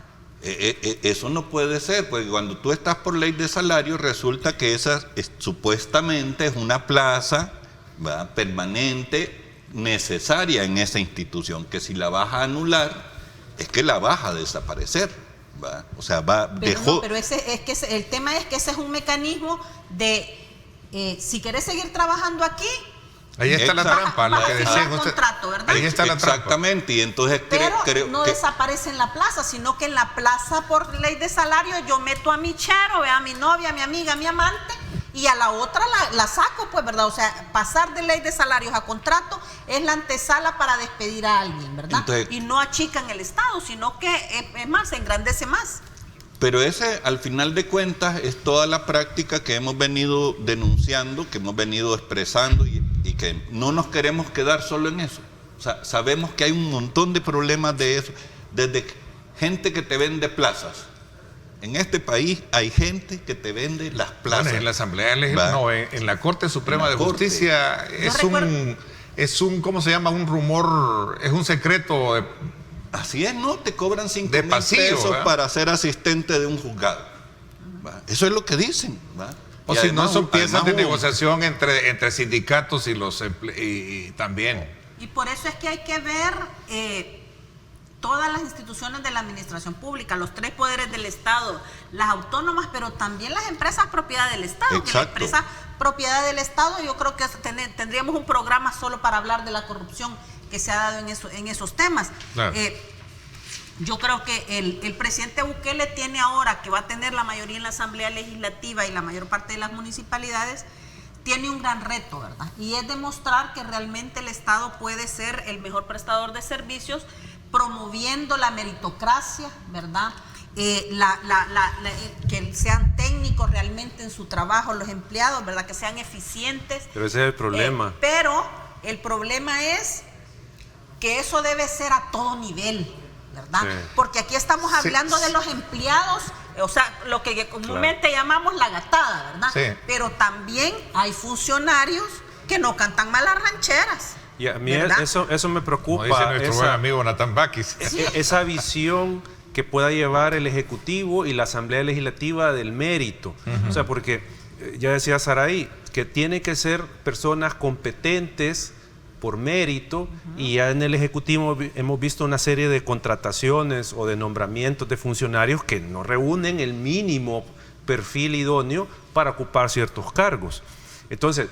Eso no puede ser, porque cuando tú estás por ley de salario resulta que esa supuestamente es una plaza, ¿va?, permanente, necesaria en esa institución, que si la vas a anular es que la vas a desaparecer, ¿va? O sea, pero el tema es que ese es un mecanismo de si querés seguir trabajando aquí. Ahí está la trampa, lo que decían usted. Contrato, ¿verdad? Ahí está la trampa. Exactamente, y entonces creo no desaparece en la plaza, sino que en la plaza por ley de salario yo meto a mi chero, a mi novia, a mi amiga, a mi amante, y a la otra la saco, pues, ¿verdad? O sea, pasar de ley de salarios a contrato es la antesala para despedir a alguien, ¿verdad? Entonces, y no achican el Estado, sino que es más, engrandece más. Pero ese, al final de cuentas, es toda la práctica que hemos venido denunciando, que hemos venido expresando y que no nos queremos quedar solo en eso. O sea, sabemos que hay un montón de problemas de eso, desde gente que te vende plazas. En este país hay gente que te vende las plazas. Bueno, en la Asamblea Legislativa, en la Corte Suprema de Justicia es un, ¿cómo se llama? Un rumor, es un secreto. Así es, ¿no? Te cobran 5,000 pesos, ¿verdad?, para ser asistente de un juzgado. ¿va? Eso es lo que dicen, ¿va? O Y si no, además- son piezas además de hubo- negociación entre sindicatos y los y también. Y por eso es que hay que ver todas las instituciones de la administración pública, los 3 poderes del Estado, las autónomas, pero también las empresas propiedad del Estado. Que la Exacto. empresa propiedad del Estado, yo creo que tendríamos un programa solo para hablar de la corrupción que se ha dado en esos temas. Claro. Yo creo que el presidente Bukele tiene ahora, que va a tener la mayoría en la Asamblea Legislativa y la mayor parte de las municipalidades, tiene un gran reto, ¿verdad? Y es demostrar que realmente el Estado puede ser el mejor prestador de servicios, promoviendo la meritocracia, ¿verdad? Que sean técnicos realmente en su trabajo los empleados, ¿verdad? Que sean eficientes. Pero ese es el problema. Pero el problema es que eso debe ser a todo nivel, ¿verdad? Sí. Porque aquí estamos hablando de los empleados, o sea, lo que comúnmente llamamos la gatada, ¿verdad? Sí. Pero también hay funcionarios que no cantan malas rancheras. Y a mí ¿verdad? eso me preocupa. Como dice nuestro buen amigo Nathan Bakis. Esa visión que pueda llevar el Ejecutivo y la Asamblea Legislativa del mérito. O sea, porque ya decía Saraí, que tiene que ser personas competentes por mérito, y ya en el Ejecutivo hemos visto una serie de contrataciones o de nombramientos de funcionarios que no reúnen el mínimo perfil idóneo para ocupar ciertos cargos. Entonces,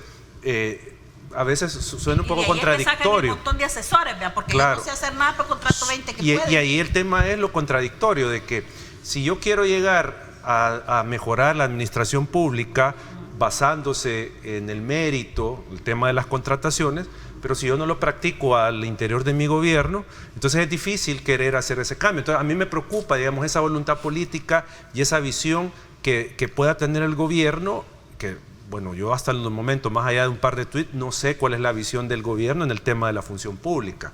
a veces suena un poco Y de ahí es que sacan contradictorio. un montón de asesores, ¿verdad? Porque Claro. yo no sé hacer nada, pero contrato 20 que Y pueden. ahí el tema es lo contradictorio, de que si yo quiero llegar a mejorar la administración pública basándose en el mérito, el tema de las contrataciones, pero si yo no lo practico al interior de mi gobierno, entonces es difícil querer hacer ese cambio. Entonces a mí me preocupa, digamos, esa voluntad política y esa visión que pueda tener el gobierno, que bueno, yo hasta el momento, más allá de un par de tweets, no sé cuál es la visión del gobierno en el tema de la función pública.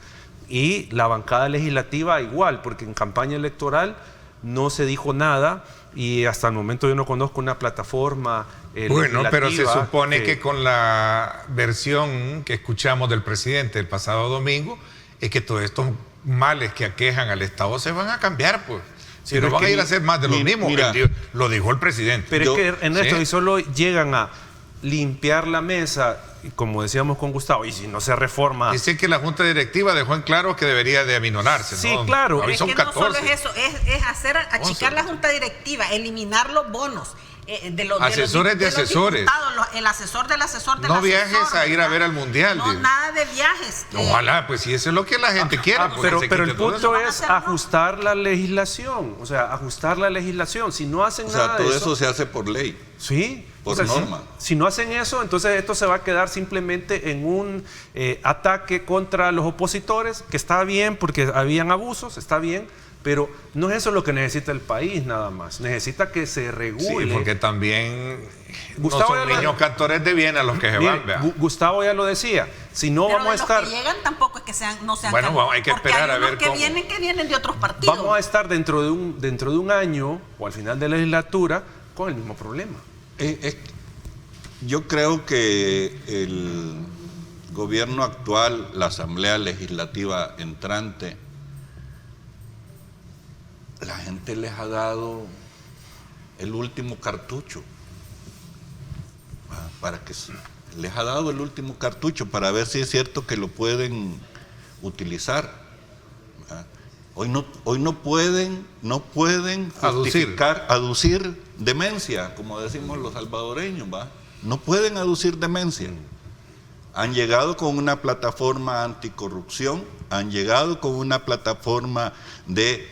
Y la bancada legislativa igual, porque en campaña electoral no se dijo nada y hasta el momento yo no conozco una plataforma Bueno, pero se legislativa supone que con la versión que escuchamos del presidente el pasado domingo, es que todos estos males que aquejan al Estado se van a cambiar, pues. Si Pero no es van que a ir a hacer más de lo mismo, mira, lo dijo el presidente. Pero es que, Ernesto, ¿sí? y solo llegan a limpiar la mesa, y como decíamos con Gustavo, y si no se reforma... Dice que la Junta Directiva dejó en claro que debería de aminorarse, Sí, ¿no? claro. Hoy Es son que no 14. solo es eso, es achicar 11. la junta directiva, eliminar los bonos. Asesores de asesores. Diputados, el asesor del asesor del No asesor. viajes a ir a ¿verdad? ver al Mundial. No, digo. nada de viajes. Ojalá, pues si eso es lo que la gente quiere. pues, pero, que se pero el quite todo punto eso. es ajustar la legislación, o sea, ajustar la legislación. Si no hacen O nada sea, de todo eso se hace por ley. Sí, Por o sea, norma. Si no hacen eso, entonces esto se va a quedar simplemente en un ataque contra los opositores, que está bien porque habían abusos, está bien, pero no es eso lo que necesita el país nada más. Necesita que se Sí, regule. porque también Gustavo no ya son lo- niños cantores de Viena los que se Mire, van. vea. Gustavo ya lo decía, si no Pero vamos a de los estar... que llegan tampoco es que no sean Bueno, candidatos, hay que porque esperar hay a unos ver que cómo. vienen de otros partidos. Vamos a estar dentro de un año o al final de la legislatura con el mismo problema. Yo creo que el gobierno actual, la Asamblea Legislativa entrante, la gente les ha dado el último cartucho. Les ha dado el último cartucho para ver si es cierto que lo pueden utilizar. Hoy no pueden aducir demencia, como decimos los salvadoreños, ¿va? No pueden aducir demencia. Han llegado con una plataforma anticorrupción, han llegado con una plataforma de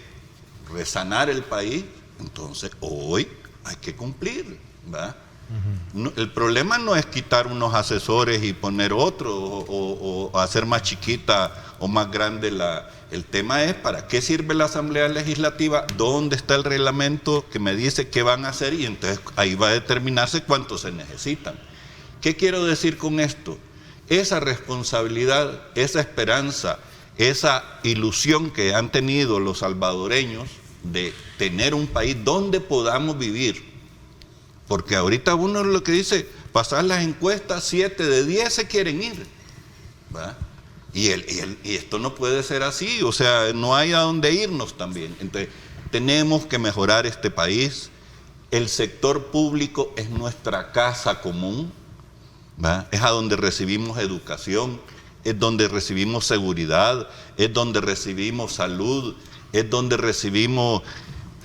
resanar el país, entonces hoy hay que cumplir, ¿va? No, el problema no es quitar unos asesores y poner otros o hacer más chiquita o más grande el tema es para qué sirve la Asamblea Legislativa, dónde está el reglamento que me dice qué van a hacer y entonces ahí va a determinarse cuánto se necesitan. ¿Qué quiero decir con esto? Esa responsabilidad, esa esperanza, esa ilusión que han tenido los salvadoreños de tener un país donde podamos vivir. Porque ahorita uno lo que dice, pasar las encuestas, 7 de 10 se quieren ir, ¿va? Y esto no puede ser así, o sea, no hay a dónde irnos también. Entonces, tenemos que mejorar este país. El sector público es nuestra casa común, ¿va? Es a donde recibimos educación, es donde recibimos seguridad, es donde recibimos salud, es donde recibimos...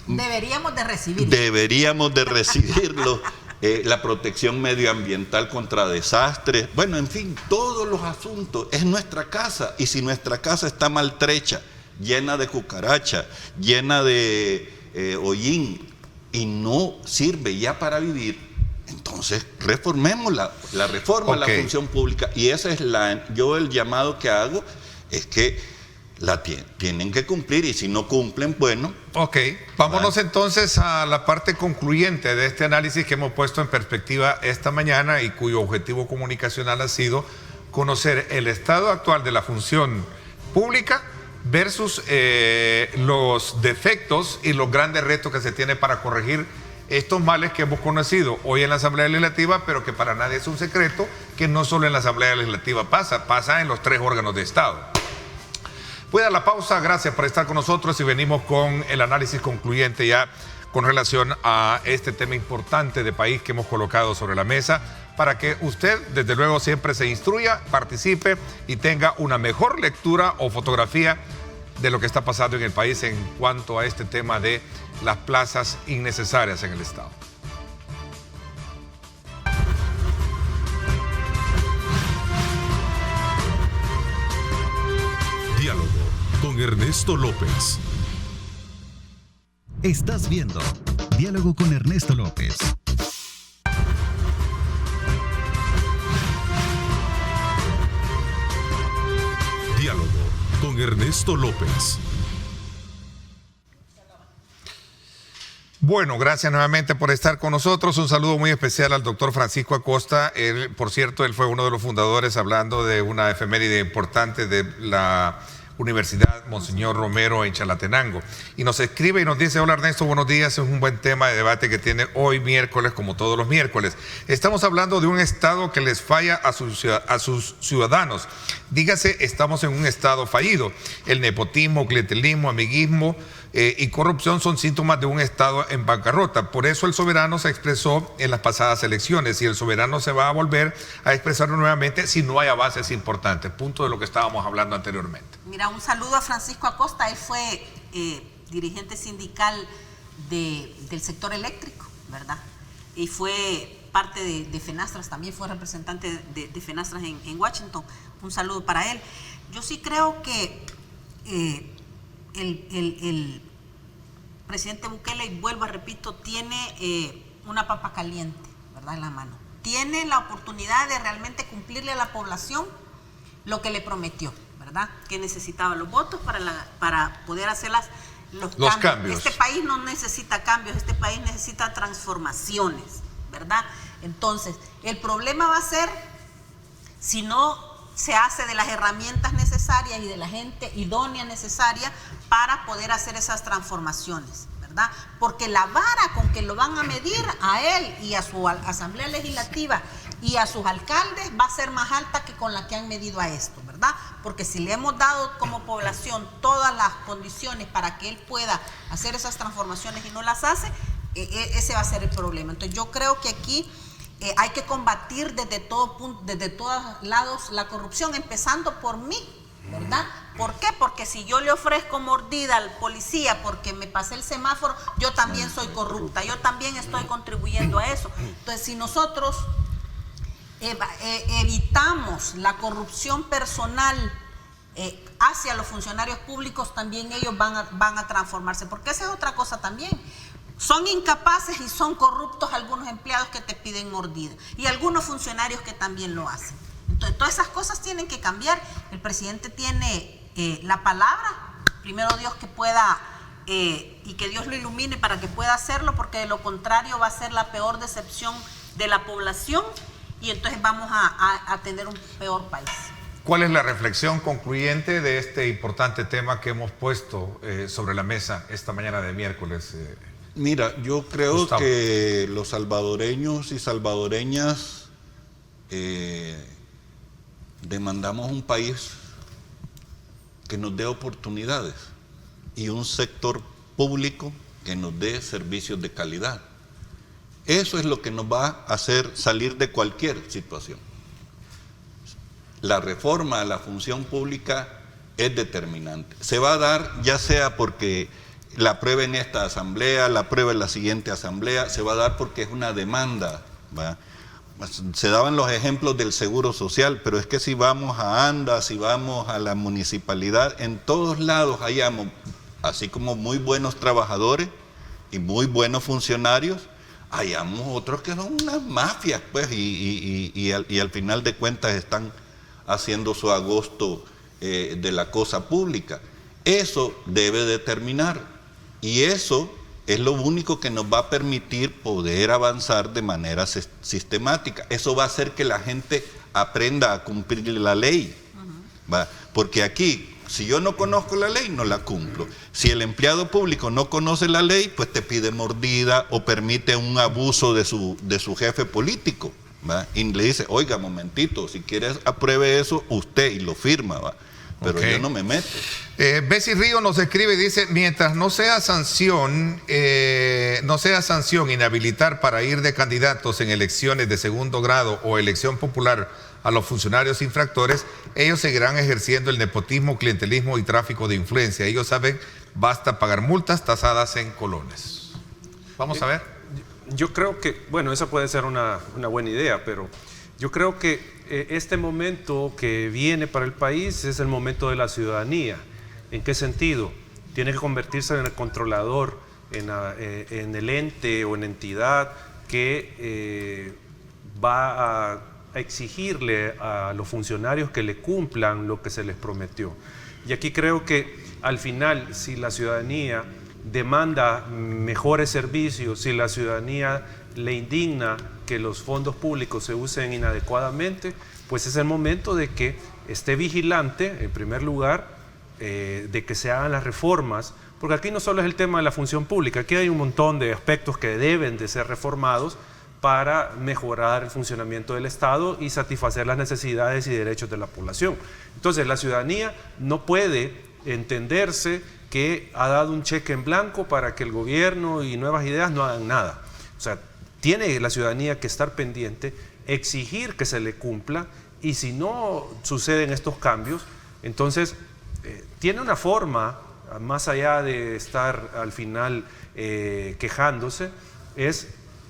Deberíamos de recibirlo. Deberíamos de recibirlo. La protección medioambiental contra desastres. Bueno, en fin, todos los asuntos. Es nuestra casa. Y si nuestra casa está maltrecha, llena de cucaracha, llena de hollín, y no sirve ya para vivir, entonces reformemos la reforma de la función pública. Y ese es yo el llamado que hago, es que la tienen que cumplir, y si no cumplen, bueno. Ok, vámonos entonces a la parte concluyente de este análisis que hemos puesto en perspectiva esta mañana y cuyo objetivo comunicacional ha sido conocer el estado actual de la función pública versus los defectos y los grandes retos que se tiene para corregir estos males que hemos conocido hoy en la Asamblea Legislativa, pero que para nadie es un secreto que no solo en la Asamblea Legislativa pasa en los 3 órganos de Estado. Voy a dar la pausa, gracias por estar con nosotros y venimos con el análisis concluyente ya con relación a este tema importante de país que hemos colocado sobre la mesa para que usted, desde luego, siempre se instruya, participe y tenga una mejor lectura o fotografía de lo que está pasando en el país en cuanto a este tema de las plazas innecesarias en el Estado. Diálogo con Ernesto López. Estás viendo Diálogo con Ernesto López. Diálogo con Ernesto López. Bueno, gracias nuevamente por estar con nosotros. Un saludo muy especial al doctor Francisco Acosta. Él, por cierto, él fue uno de los fundadores, hablando de una efeméride importante de la Universidad Monseñor Romero en Chalatenango. Y nos escribe y nos dice: hola Ernesto, buenos días. Es un buen tema de debate que tiene hoy miércoles, como todos los miércoles. Estamos hablando de un Estado que les falla a sus ciudadanos. Dígase, estamos en un Estado fallido. El nepotismo, clientelismo, amiguismo y corrupción son síntomas de un Estado en bancarrota. Por eso el soberano se expresó en las pasadas elecciones y el soberano se va a volver a expresarlo nuevamente si no hay avances importantes. Punto de lo que estábamos hablando anteriormente. Mira, un saludo a Francisco Acosta. Él fue dirigente sindical del sector eléctrico, ¿verdad? Y fue parte de Fenastras, también fue representante de Fenastras en Washington. Un saludo para él. Yo sí creo que el presidente Bukele, y vuelvo, repito, tiene una papa caliente, ¿verdad?, en la mano. Tiene la oportunidad de realmente cumplirle a la población lo que le prometió, ¿verdad? Que necesitaba los votos para poder hacer los cambios. Este país no necesita cambios, este país necesita transformaciones, ¿verdad? Entonces, el problema va a ser si no se hace de las herramientas necesarias y de la gente idónea necesaria para poder hacer esas transformaciones, ¿verdad? Porque la vara con que lo van a medir a él y a su Asamblea Legislativa y a sus alcaldes va a ser más alta que con la que han medido a esto, ¿verdad? Porque si le hemos dado como población todas las condiciones para que él pueda hacer esas transformaciones y no las hace, ese va a ser el problema. Entonces yo creo que aquí hay que combatir desde todos lados la corrupción, empezando por mí, ¿verdad? ¿Por qué? Porque si yo le ofrezco mordida al policía porque me pasé el semáforo, yo también soy corrupta, yo también estoy contribuyendo a eso. Entonces, si nosotros evitamos la corrupción personal hacia los funcionarios públicos, también ellos van a transformarse, porque esa es otra cosa también. Son incapaces y son corruptos algunos empleados que te piden mordida y algunos funcionarios que también lo hacen. Entonces, todas esas cosas tienen que cambiar. El presidente tiene la palabra, primero Dios que pueda y que Dios lo ilumine para que pueda hacerlo, porque de lo contrario va a ser la peor decepción de la población y entonces vamos a tener un peor país. ¿Cuál es la reflexión concluyente de este importante tema que hemos puesto sobre la mesa esta mañana de miércoles? Mira, yo creo, Gustavo, que los salvadoreños y salvadoreñas demandamos un país que nos dé oportunidades y un sector público que nos dé servicios de calidad. Eso es lo que nos va a hacer salir de cualquier situación. La reforma a la función pública es determinante. Se va a dar ya sea porque la apruebe en esta asamblea, la apruebe en la siguiente asamblea, se va a dar porque es una demanda, ¿va? Se daban los ejemplos del seguro social, pero es que si vamos a ANDA, si vamos a la municipalidad, en todos lados hallamos, así como muy buenos trabajadores y muy buenos funcionarios, hallamos otros que son unas mafias, pues, y al final de cuentas están haciendo su agosto de la cosa pública. Eso debe determinar, y eso es lo único que nos va a permitir poder avanzar de manera sistemática. Eso va a hacer que la gente aprenda a cumplir la ley, ¿va? Porque aquí, si yo no conozco la ley, no la cumplo. Si el empleado público no conoce la ley, pues te pide mordida o permite un abuso de su jefe político, ¿va? Y le dice, oiga, momentito, si quieres apruebe eso usted, y lo firma, ¿va? Pero yo no me meto. Bessie Río nos escribe y dice, mientras no sea sanción inhabilitar para ir de candidatos en elecciones de segundo grado o elección popular a los funcionarios infractores, ellos seguirán ejerciendo el nepotismo, clientelismo y tráfico de influencia. Ellos saben, basta pagar multas tasadas en colones. Vamos a ver. Yo creo que, bueno, esa puede ser una buena idea, pero yo creo que este momento que viene para el país es el momento de la ciudadanía. ¿En qué sentido? Tiene que convertirse en el controlador, en el ente o en entidad que va a exigirle a los funcionarios que le cumplan lo que se les prometió. Y aquí creo que al final, si la ciudadanía demanda mejores servicios, si la ciudadanía le indigna que los fondos públicos se usen inadecuadamente, pues es el momento de que esté vigilante, en primer lugar, de que se hagan las reformas, porque aquí no solo es el tema de la función pública, aquí hay un montón de aspectos que deben de ser reformados para mejorar el funcionamiento del Estado y satisfacer las necesidades y derechos de la población. Entonces, la ciudadanía no puede entenderse que ha dado un cheque en blanco para que el gobierno y nuevas ideas no hagan nada. O sea, tiene la ciudadanía que estar pendiente, exigir que se le cumpla, y si no suceden estos cambios, entonces tiene una forma, más allá de estar al final quejándose, es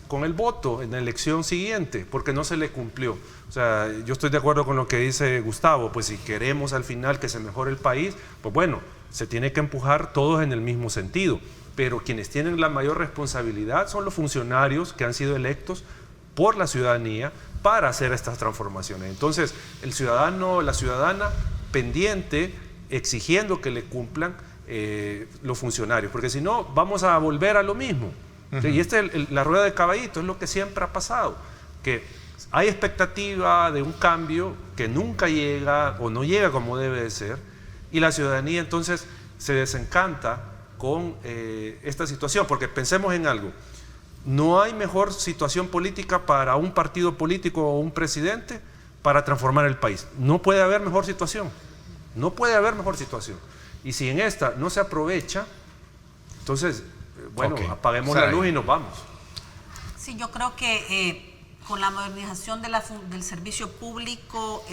con el voto en la elección siguiente, porque no se le cumplió. O sea, yo estoy de acuerdo con lo que dice Gustavo, pues si queremos al final que se mejore el país, pues bueno, se tiene que empujar todos en el mismo sentido. Pero quienes tienen la mayor responsabilidad son los funcionarios que han sido electos por la ciudadanía para hacer estas transformaciones. Entonces, el ciudadano, la ciudadana pendiente, exigiendo que le cumplan los funcionarios, porque si no, vamos a volver a lo mismo. Y la rueda de caballito es lo que siempre ha pasado, que hay expectativa de un cambio que nunca llega o no llega como debe de ser, y la ciudadanía entonces se desencanta con esta situación, porque pensemos en algo, no hay mejor situación política para un partido político o un presidente para transformar el país. No puede haber mejor situación, no puede haber mejor situación. Y si en esta no se aprovecha, entonces, bueno, apaguemos la luz y nos vamos. Sí, yo creo que con la modernización del servicio público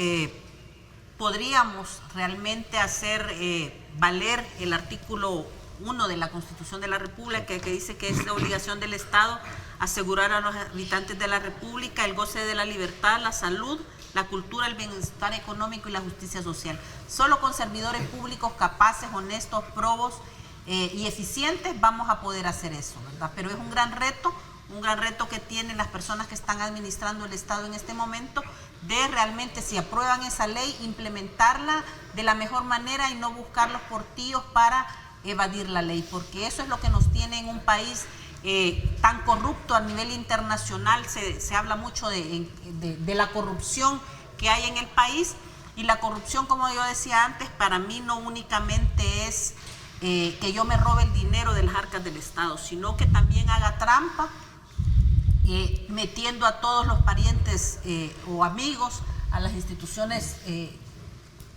podríamos realmente hacer valer el artículo 1 de la Constitución de la República, que dice que es la obligación del Estado asegurar a los habitantes de la República el goce de la libertad, la salud, la cultura, el bienestar económico y la justicia social. Solo con servidores públicos capaces, honestos, probos y eficientes vamos a poder hacer eso, ¿verdad? Pero es un gran reto que tienen las personas que están administrando el Estado en este momento, de realmente, si aprueban esa ley, implementarla de la mejor manera y no buscar los portillos para evadir la ley, porque eso es lo que nos tiene en un país tan corrupto a nivel internacional. Se habla mucho de la corrupción que hay en el país, y la corrupción, como yo decía antes, para mí no únicamente es que yo me robe el dinero de las arcas del Estado, sino que también haga trampa metiendo a todos los parientes o amigos a las instituciones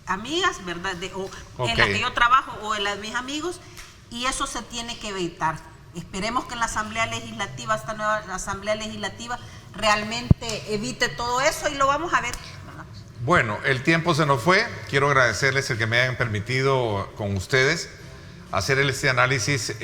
amigas, ¿verdad? En las que yo trabajo o en las de mis amigos, y eso se tiene que evitar. Esperemos que en la Asamblea Legislativa, esta nueva Asamblea Legislativa, realmente evite todo eso y lo vamos a ver, ¿verdad? Bueno, el tiempo se nos fue. Quiero agradecerles el que me hayan permitido con ustedes hacer este análisis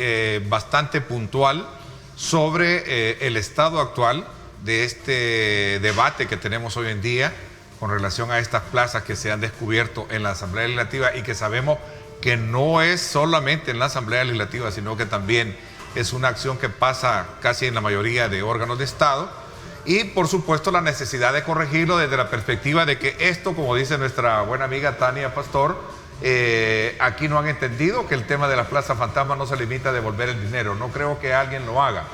bastante puntual sobre el estado actual de este debate que tenemos hoy en día con relación a estas plazas que se han descubierto en la Asamblea Legislativa y que sabemos que no es solamente en la Asamblea Legislativa, sino que también es una acción que pasa casi en la mayoría de órganos de Estado y por supuesto la necesidad de corregirlo desde la perspectiva de que esto, como dice nuestra buena amiga Tania Pastor, aquí no han entendido que el tema de las plazas fantasmas no se limita a devolver el dinero. No creo que alguien lo haga.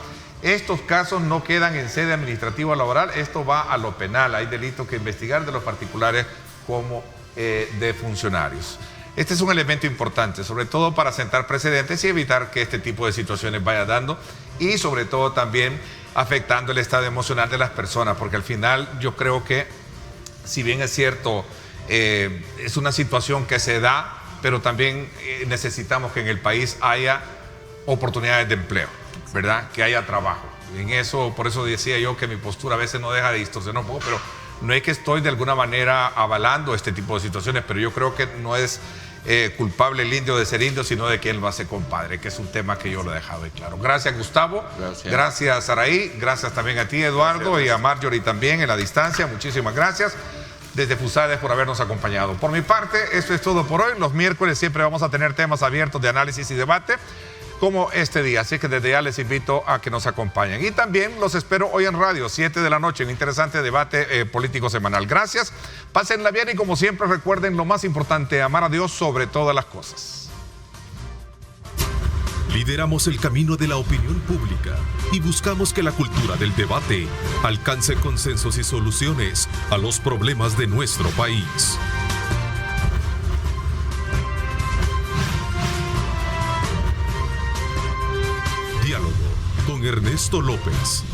Estos casos no quedan en sede administrativa o laboral, esto va a lo penal. Hay delitos que investigar de los particulares como de funcionarios. Este es un elemento importante, sobre todo para sentar precedentes y evitar que este tipo de situaciones vaya dando y sobre todo también afectando el estado emocional de las personas, porque al final yo creo que, si bien es cierto, es una situación que se da, pero también necesitamos que en el país haya oportunidades de empleo, ¿verdad? Que haya trabajo. En eso, por eso decía yo que mi postura a veces no deja de distorsionar un poco, pero no es que estoy de alguna manera avalando este tipo de situaciones, pero yo creo que no es culpable el indio de ser indio, sino de quien lo hace compadre, que es un tema que yo lo he dejado claro. Gracias, Gustavo. Gracias, Saraí. Gracias también a ti, Eduardo, gracias. Y a Marjorie también en la distancia. Muchísimas gracias desde Fusades por habernos acompañado. Por mi parte, esto es todo por hoy. Los miércoles siempre vamos a tener temas abiertos de análisis y debate, como este día, así que desde ya les invito a que nos acompañen. Y también los espero hoy en radio, 7 de la noche, un interesante debate político semanal. Gracias, pásenla bien y como siempre recuerden lo más importante, amar a Dios sobre todas las cosas. Lideramos el camino de la opinión pública y buscamos que la cultura del debate alcance consensos y soluciones a los problemas de nuestro país. Diálogo con Ernesto López.